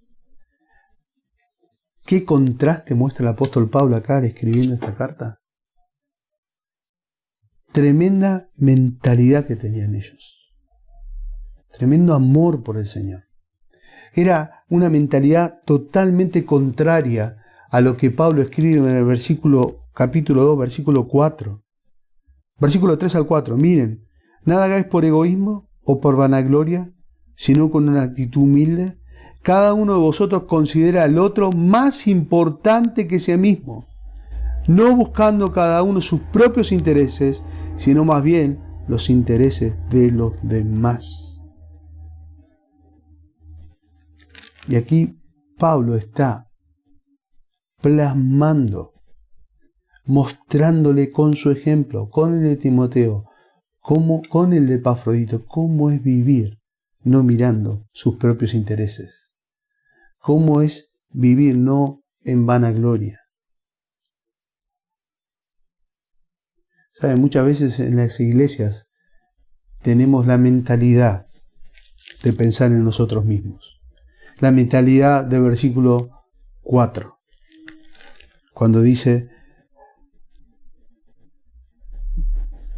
[SPEAKER 2] ¿Qué contraste muestra el apóstol Pablo acá escribiendo esta carta? Tremenda mentalidad que tenían ellos. Tremendo amor por el Señor. Era una mentalidad totalmente contraria a lo que Pablo escribe en el capítulo 2, versículo 4. Versículo 3 al 4. Miren, nada hagáis por egoísmo o por vanagloria, sino con una actitud humilde. Cada uno de vosotros considera al otro más importante que sí mismo, no buscando cada uno sus propios intereses, sino más bien los intereses de los demás. Y aquí Pablo está plasmando, mostrándole con su ejemplo, con el de Timoteo, con el de Epafrodito, cómo es vivir no mirando sus propios intereses. Cómo es vivir no en vanagloria. ¿Saben? Muchas veces en las iglesias tenemos la mentalidad de pensar en nosotros mismos. La mentalidad del versículo 4, cuando dice,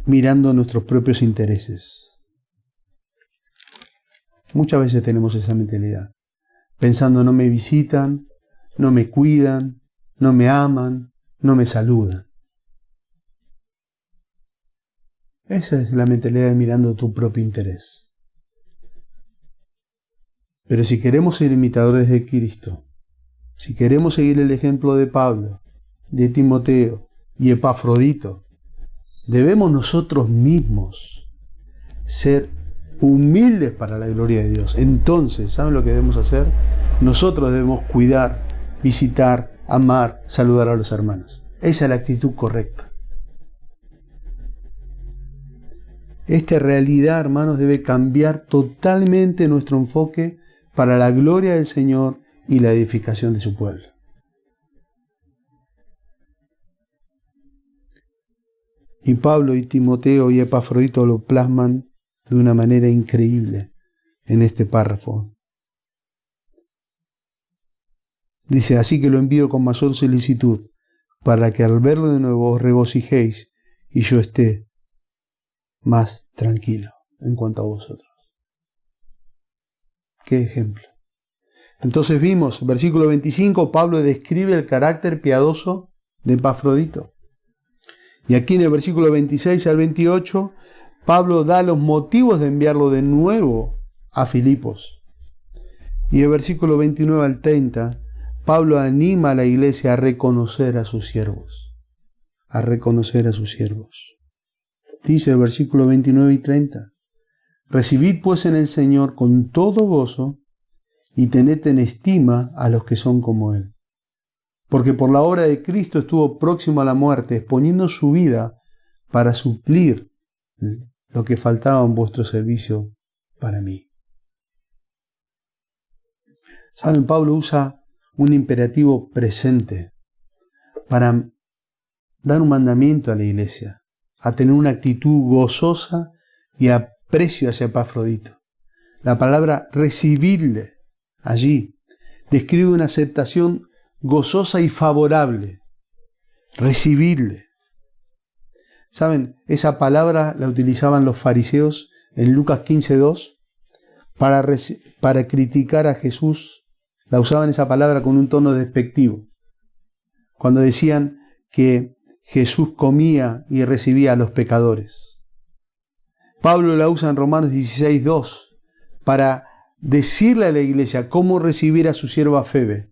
[SPEAKER 2] mirando nuestros propios intereses. Muchas veces tenemos esa mentalidad, pensando no me visitan, no me cuidan, no me aman, no me saludan. Esa es la mentalidad de mirando tu propio interés. Pero si queremos ser imitadores de Cristo, si queremos seguir el ejemplo de Pablo, de Timoteo y Epafrodito, debemos nosotros mismos ser humildes para la gloria de Dios. Entonces, ¿saben lo que debemos hacer? Nosotros debemos cuidar, visitar, amar, saludar a los hermanos. Esa es la actitud correcta. Esta realidad, hermanos, debe cambiar totalmente nuestro enfoque para la gloria del Señor y la edificación de su pueblo. Y Pablo y Timoteo y Epafrodito lo plasman de una manera increíble en este párrafo. Dice, así que lo envío con mayor solicitud, para que al verlo de nuevo os regocijéis y yo esté más tranquilo en cuanto a vosotros. ¿Qué ejemplo? Entonces vimos, versículo 25, Pablo describe el carácter piadoso de Epafrodito. Y aquí en el versículo 26 al 28, Pablo da los motivos de enviarlo de nuevo a Filipos. Y el versículo 29 al 30, Pablo anima a la iglesia a reconocer a sus siervos. A reconocer a sus siervos. Dice el versículo 29 y 30, recibid pues en el Señor con todo gozo y tened en estima a los que son como Él. Porque por la obra de Cristo estuvo próximo a la muerte, exponiendo su vida para suplir lo que faltaba en vuestro servicio para mí. ¿Saben? Pablo usa un imperativo presente para dar un mandamiento a la iglesia, a tener una actitud gozosa y aprecio hacia Epafrodito. La palabra recibirle allí describe una aceptación gozosa y favorable. Recibirle. ¿Saben? Esa palabra la utilizaban los fariseos en Lucas 15:2 para criticar a Jesús. La usaban esa palabra con un tono despectivo. Cuando decían que Jesús comía y recibía a los pecadores. Pablo la usa en Romanos 16:2 para decirle a la iglesia cómo recibir a su sierva Febe.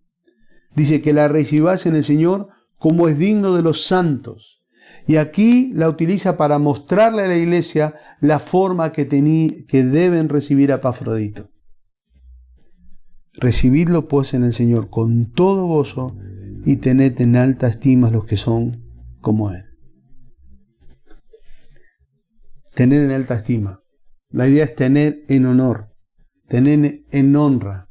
[SPEAKER 2] Dice que la recibas en el Señor como es digno de los santos. Y aquí la utiliza para mostrarle a la iglesia la forma que deben recibir a Epafrodito. Recibidlo pues en el Señor con todo gozo y tened en alta estima a los que son como Él. Tener en alta estima. La idea es tener en honor, tener en honra.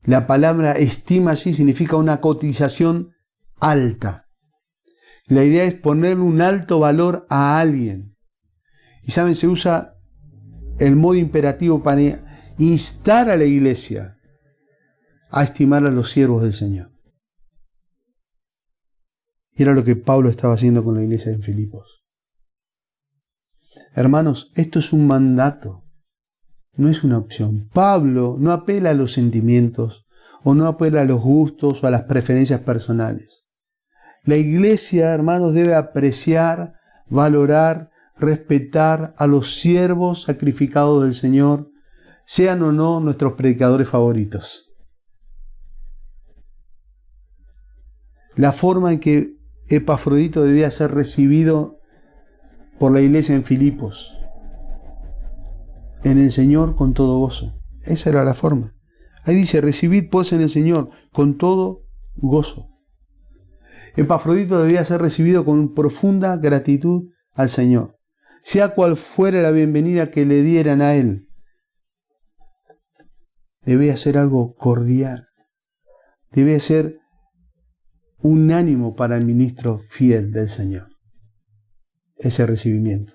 [SPEAKER 2] La palabra estima allí significa una cotización alta. La idea es ponerle un alto valor a alguien. Y saben, se usa el modo imperativo para instar a la iglesia a estimar a los siervos del Señor. Y era lo que Pablo estaba haciendo con la iglesia en Filipos. Hermanos, esto es un mandato, no es una opción. Pablo no apela a los sentimientos, o no apela a los gustos o a las preferencias personales. La iglesia, hermanos, debe apreciar, valorar, respetar a los siervos sacrificados del Señor, sean o no nuestros predicadores favoritos. La forma en que Epafrodito debía ser recibido por la iglesia en Filipos, en el Señor con todo gozo. Esa era la forma. Ahí dice, recibid pues en el Señor con todo gozo. Epafrodito debía ser recibido con profunda gratitud al Señor, sea cual fuera la bienvenida que le dieran a él. Debía ser algo cordial, debía ser un ánimo para el ministro fiel del Señor, ese recibimiento.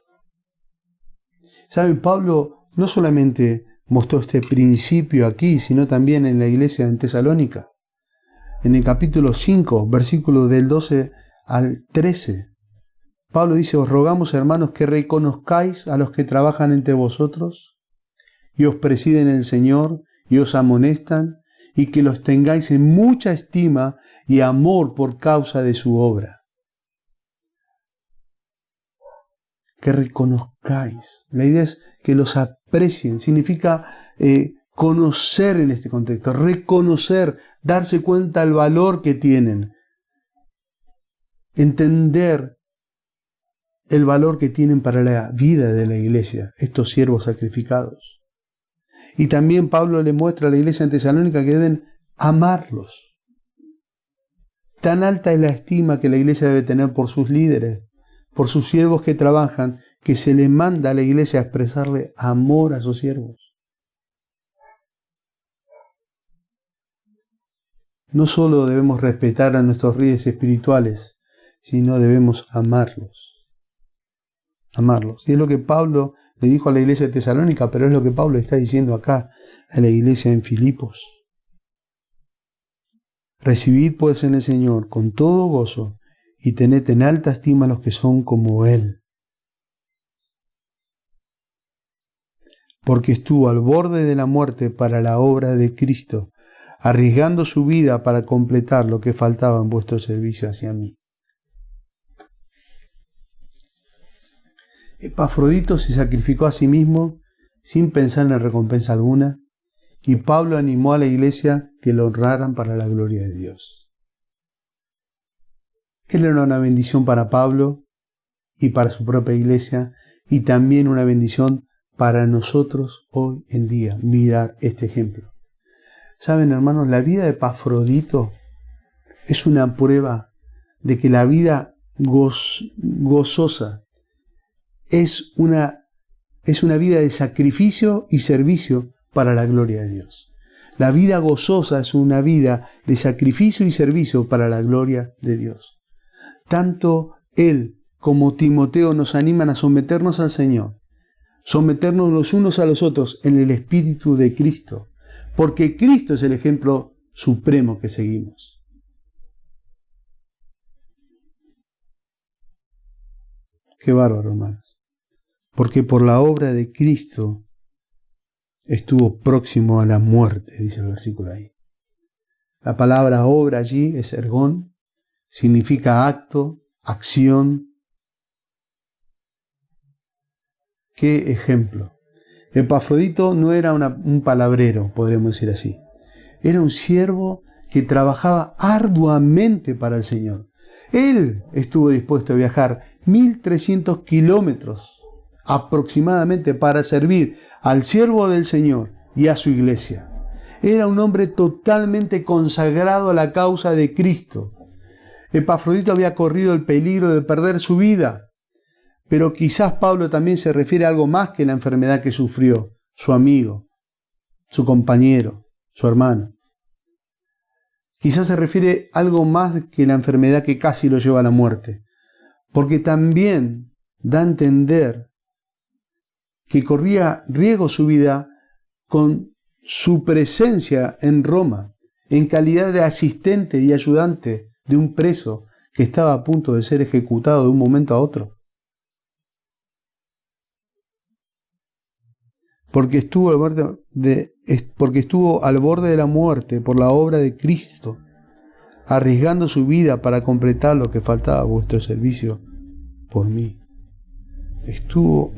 [SPEAKER 2] ¿Saben? Pablo no solamente mostró este principio aquí, sino también en la iglesia en Tesalónica. En el capítulo 5, versículos del 12 al 13, Pablo dice, os rogamos, hermanos, que reconozcáis a los que trabajan entre vosotros y os presiden en el Señor y os amonestan, y que los tengáis en mucha estima y amor por causa de su obra. Que reconozcáis. La idea es que los aprecien. Significa conocer en este contexto, reconocer, darse cuenta del valor que tienen, entender el valor que tienen para la vida de la iglesia, estos siervos sacrificados. Y también Pablo le muestra a la iglesia en Tesalónica que deben amarlos. Tan alta es la estima que la iglesia debe tener por sus líderes, por sus siervos que trabajan, que se le manda a la iglesia a expresarle amor a sus siervos. No solo debemos respetar a nuestros líderes espirituales, sino debemos amarlos. Amarlos. Y es lo que Pablo le dijo a la iglesia de Tesalónica, pero es lo que Pablo está diciendo acá a la iglesia en Filipos. Recibid pues en el Señor con todo gozo y tened en alta estima a los que son como Él. Porque estuvo al borde de la muerte para la obra de Cristo, arriesgando su vida para completar lo que faltaba en vuestro servicio hacia mí. Epafrodito se sacrificó a sí mismo sin pensar en recompensa alguna, y Pablo animó a la iglesia que lo honraran para la gloria de Dios. Él era una bendición para Pablo y para su propia iglesia, y también una bendición para nosotros hoy en día. Mirar este ejemplo. Saben, hermanos, la vida de Epafrodito es una prueba de que la vida gozosa es una vida de sacrificio y servicio para la gloria de Dios. La vida gozosa es una vida de sacrificio y servicio para la gloria de Dios. tanto él como Timoteo nos animan a someternos al Señor, someternos los unos a los otros en el Espíritu de Cristo, porque Cristo es el ejemplo supremo que seguimos. Qué bárbaro, hermanos. Porque por la obra de Cristo estuvo próximo a la muerte, dice el versículo ahí. La palabra obra allí es ergón, significa acto, acción. Qué ejemplo. Epafrodito no era un palabrero, podríamos decir así. Era un siervo que trabajaba arduamente para el Señor. Él estuvo dispuesto a viajar 1.300 kilómetros aproximadamente para servir al siervo del Señor y a su iglesia. Era un hombre totalmente consagrado a la causa de Cristo. Epafrodito había corrido el peligro de perder su vida, pero quizás Pablo también se refiere a algo más que la enfermedad que sufrió, su amigo, su compañero, su hermano. Quizás se refiere a algo más que la enfermedad que casi lo lleva a la muerte, porque también da a entender que corría riesgo su vida con su presencia en Roma, en calidad de asistente y ayudante de un preso que estaba a punto de ser ejecutado de un momento a otro. Porque estuvo al borde de la muerte por la obra de Cristo, arriesgando su vida para completar lo que faltaba a vuestro servicio por mí. Estuvo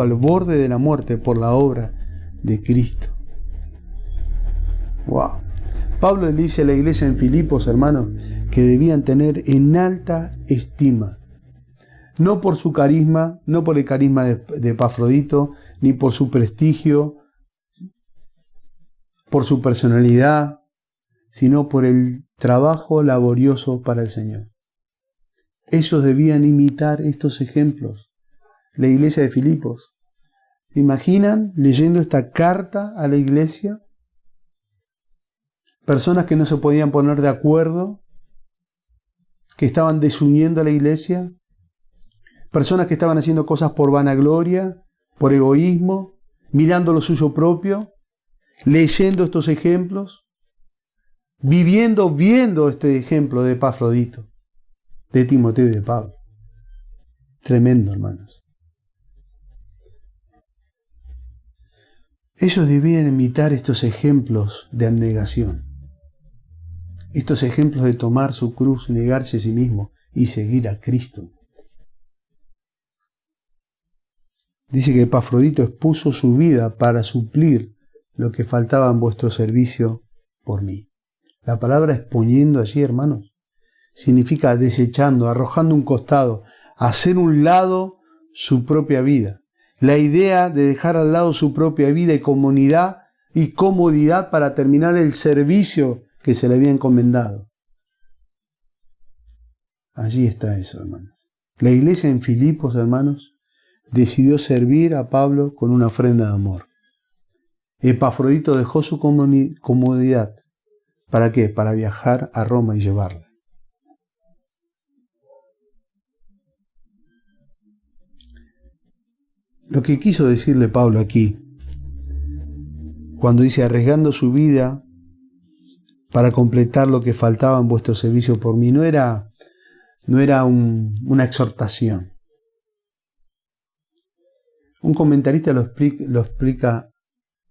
[SPEAKER 2] al borde de la muerte por la obra de Cristo. Wow. Pablo le dice a la iglesia en Filipos, hermanos, que debían tener en alta estima, no por su carisma, no por el carisma de Epafrodito, ni por su prestigio, por su personalidad, sino por el trabajo laborioso para el Señor. Ellos debían imitar estos ejemplos. La iglesia de Filipos. ¿Se imaginan leyendo esta carta a la iglesia? Personas que no se podían poner de acuerdo, que estaban desuniendo a la iglesia, personas que estaban haciendo cosas por vanagloria, por egoísmo, mirando lo suyo propio, leyendo estos ejemplos, viendo este ejemplo de Epafrodito, de Timoteo y de Pablo. Tremendo, hermanos. Ellos debían imitar estos ejemplos de abnegación, estos ejemplos de tomar su cruz, negarse a sí mismo y seguir a Cristo. Dice que Epafrodito expuso su vida para suplir lo que faltaba en vuestro servicio por mí. La palabra exponiendo allí, hermanos, significa desechando, arrojando un costado, hacer un lado su propia vida. La idea de dejar al lado su propia vida y comunidad y comodidad para terminar el servicio que se le había encomendado. Allí está eso, hermanos. La iglesia en Filipos, hermanos, decidió servir a Pablo con una ofrenda de amor. Epafrodito dejó su comodidad. ¿Para qué? Para viajar a Roma y llevarla. Lo que quiso decirle Pablo aquí, cuando dice arriesgando su vida para completar lo que faltaba en vuestro servicio por mí, no era una exhortación. Un comentarista lo explica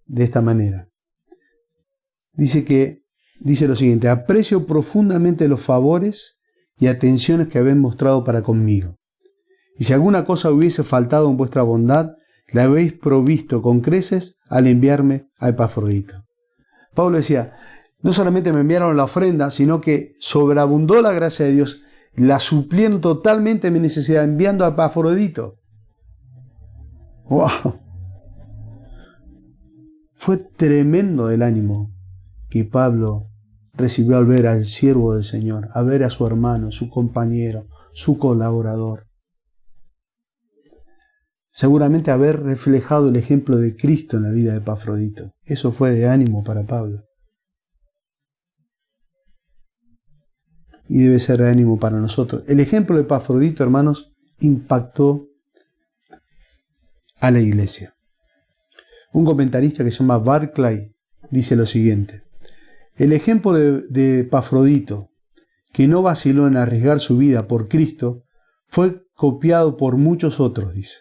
[SPEAKER 2] de esta manera. Dice lo siguiente: aprecio profundamente los favores y atenciones que habéis mostrado para conmigo. Y si alguna cosa hubiese faltado en vuestra bondad, la habéis provisto con creces al enviarme a Epafrodito. Pablo decía, no solamente me enviaron la ofrenda, sino que sobreabundó la gracia de Dios, la suplieron totalmente mi necesidad enviando a Epafrodito. ¡Wow! Fue tremendo el ánimo que Pablo recibió al ver al siervo del Señor, a ver a su hermano, su compañero, su colaborador. Seguramente haber reflejado el ejemplo de Cristo en la vida de Epafrodito. Eso fue de ánimo para Pablo. y debe ser de ánimo para nosotros. El ejemplo de Epafrodito, hermanos, impactó a la iglesia. Un comentarista que se llama Barclay dice lo siguiente: el ejemplo de Epafrodito, que no vaciló en arriesgar su vida por Cristo, fue copiado por muchos otros, dice.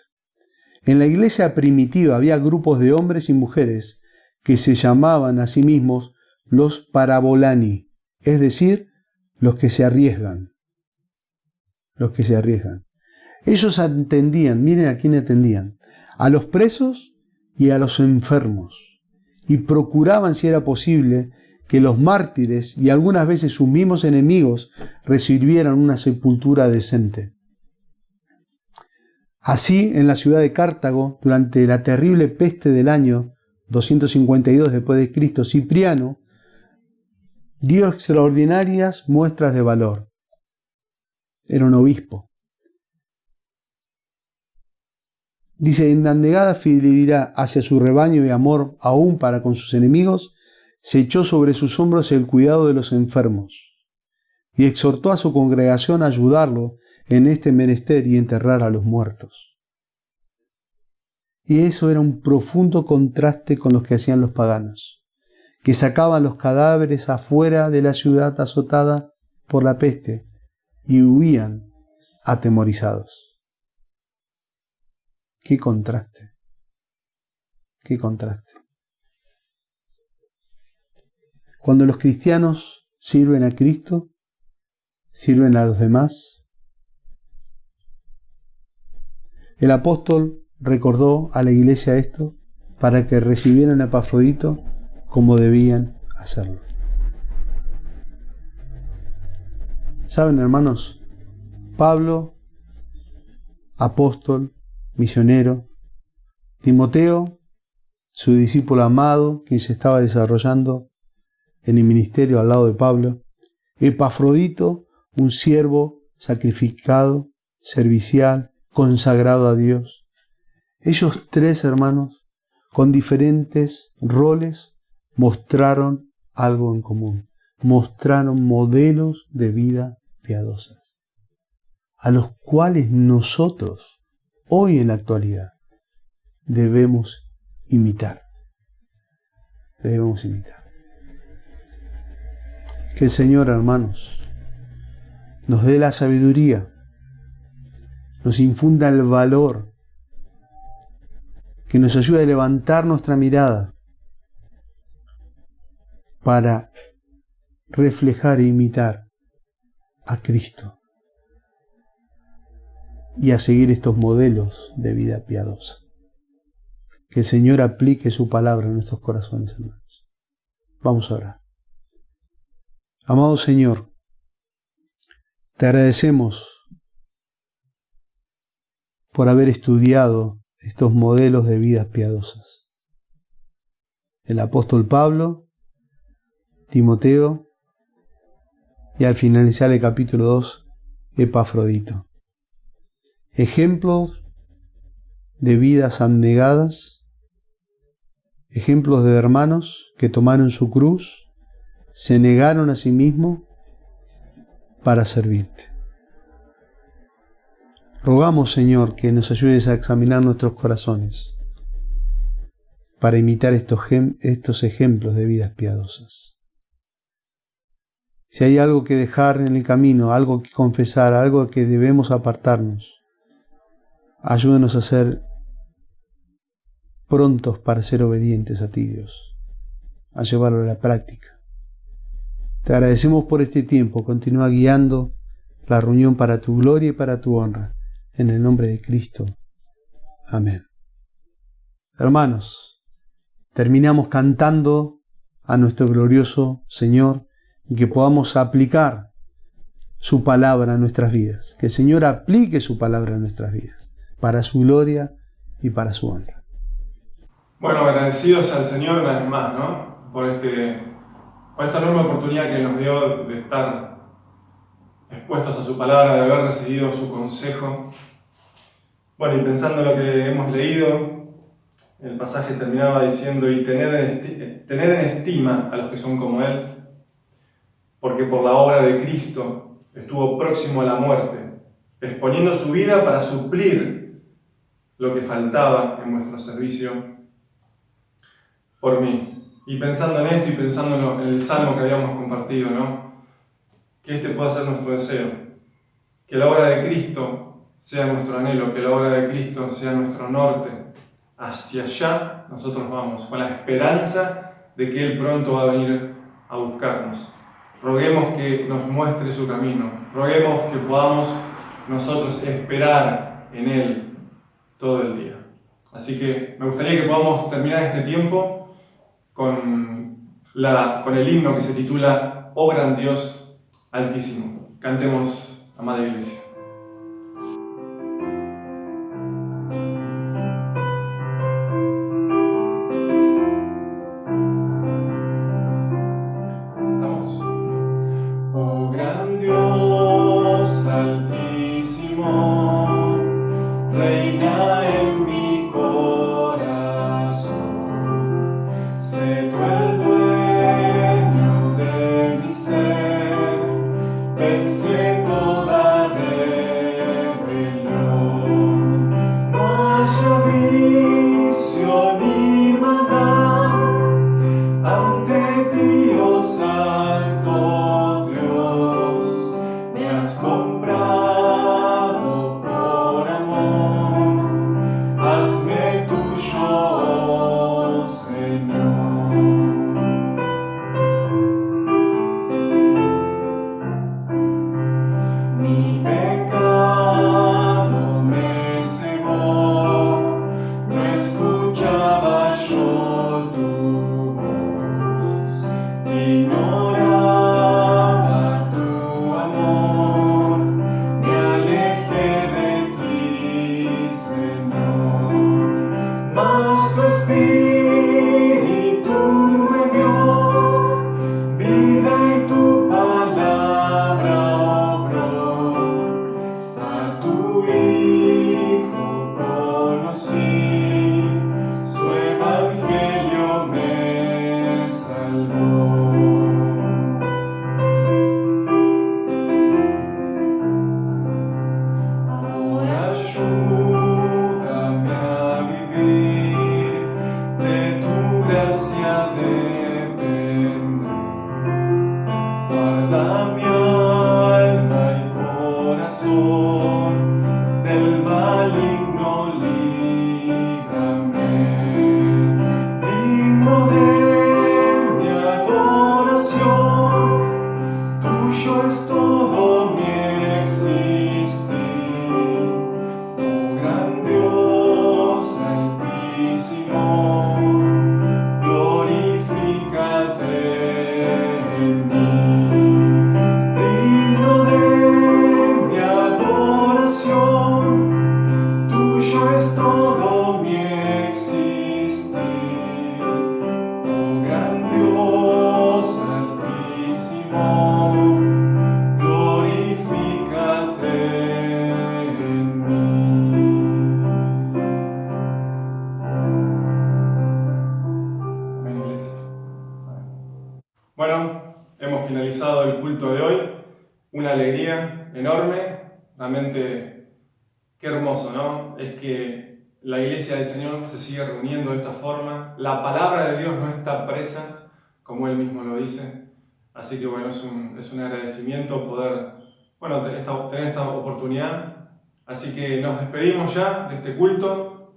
[SPEAKER 2] En la iglesia primitiva había grupos de hombres y mujeres que se llamaban a sí mismos los parabolani, es decir, los que se arriesgan. Los que se arriesgan. Ellos atendían, miren a quién atendían, a los presos y a los enfermos, y procuraban, si era posible, que los mártires y algunas veces sus mismos enemigos recibieran una sepultura decente. Así, en la ciudad de Cartago, durante la terrible peste del año 252 después de Cristo, Cipriano dio extraordinarias muestras de valor. Era un obispo. Dice, en abnegada fidelidad hacia su rebaño y amor aún para con sus enemigos, se echó sobre sus hombros el cuidado de los enfermos y exhortó a su congregación a ayudarlo en este menester y enterrar a los muertos. Y eso era un profundo contraste con lo que hacían los paganos, que sacaban los cadáveres afuera de la ciudad azotada por la peste y huían atemorizados. ¡Qué contraste! ¡Qué contraste! Cuando los cristianos sirven a Cristo, sirven a los demás. El apóstol recordó a la iglesia esto para que recibieran a Epafrodito como debían hacerlo. ¿Saben, hermanos? Pablo, apóstol, misionero, Timoteo, su discípulo amado, quien se estaba desarrollando en el ministerio al lado de Pablo, Epafrodito, un siervo sacrificado, servicial, consagrado a Dios. Ellos tres hermanos, con diferentes roles, mostraron algo en común. Mostraron modelos de vida piadosas, a los cuales nosotros, hoy en la actualidad, debemos imitar. Debemos imitar. Que el Señor, hermanos, nos dé la sabiduría, nos infunda el valor, que nos ayude a levantar nuestra mirada para reflejar e imitar a Cristo y a seguir estos modelos de vida piadosa. Que el Señor aplique su palabra en nuestros corazones, hermanos. Vamos a orar. Amado Señor, te agradecemos por haber estudiado estos modelos de vidas piadosas. El apóstol Pablo, Timoteo y al finalizar el capítulo 2, Epafrodito. Ejemplos de vidas abnegadas, ejemplos de hermanos que tomaron su cruz, se negaron a sí mismos para servirte. Rogamos, Señor, que nos ayudes a examinar nuestros corazones para imitar estos ejemplos de vidas piadosas. Si hay algo que dejar en el camino, algo que confesar, algo que debemos apartarnos, ayúdanos a ser prontos para ser obedientes a ti, Dios, a llevarlo a la práctica. Te agradecemos por este tiempo. Continúa guiando la reunión para tu gloria y para tu honra. En el nombre de Cristo. Amén. Hermanos, terminamos cantando a nuestro glorioso Señor y que podamos aplicar su palabra a nuestras vidas. Que el Señor aplique su palabra a nuestras vidas, para su gloria y para su honra.
[SPEAKER 1] Bueno, agradecidos al Señor una vez más, ¿no? Por esta enorme oportunidad que nos dio de estar expuestos a su palabra, de haber recibido su consejo. Bueno, y pensando en lo que hemos leído, el pasaje terminaba diciendo: y tened en estima a los que son como Él, porque por la obra de Cristo estuvo próximo a la muerte, exponiendo su vida para suplir lo que faltaba en vuestro servicio por mí. Y pensando en esto y pensando en el salmo que habíamos compartido, ¿no? Que este pueda ser nuestro deseo, que la obra de Cristo sea nuestro anhelo, que la obra de Cristo sea nuestro norte. Hacia allá nosotros vamos, con la esperanza de que Él pronto va a venir a buscarnos. Roguemos que nos muestre su camino, roguemos que podamos nosotros esperar en Él todo el día. Así que me gustaría que podamos terminar este tiempo con el himno que se titula Oh gran Dios Altísimo. Cantemos, amada Iglesia. Oh gran Dios Altísimo, reina en mi corazón, sé tú el dueño de mi ser, vence toda rebelión, no haya vicio ni maldad ante ti, oh Santo Dios, me has comprado por amor, hazme tuyo, oh Señor. Mi pecado me cegó, no escuchaba yo tu voz, ignoraba tu amor, me alejé de ti, Señor. Mas tu Espíritu me dio vida y tu palabra obró. A tu Hijo conocí, su evangelio me salvó. Ahora ayúdame a vivir, de tu gracia depender. Guarda mi alma y corazón, del maligno líbrame. Digno de mi adoración, tuyo es todo mi existir. Oh gran Dios Altísimo, glorifícate en mí. Digno de mi adoración, tuyo es todo mi existir. Oh gran Dios Altísimo, glorifícate en mí. Amén, Iglesia. Amén. Bueno, hemos finalizado el culto de hoy. Una alegría enorme. Realmente, qué hermoso, ¿no? Es que la Iglesia del Señor se sigue reuniendo de esta forma. La palabra de Dios no está presa, como Él mismo lo dice. Así que bueno, es un agradecimiento poder tener esta oportunidad. Así que nos despedimos ya de este culto.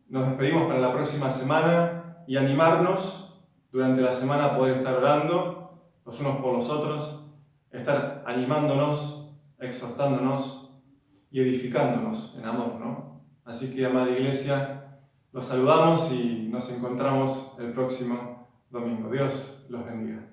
[SPEAKER 1] Nos despedimos para la próxima semana y animarnos durante la semana a poder estar orando los unos por los otros, estar animándonos, exhortándonos y edificándonos en amor, ¿no? Así que, amada Iglesia, los saludamos y nos encontramos el próximo domingo. Dios los bendiga.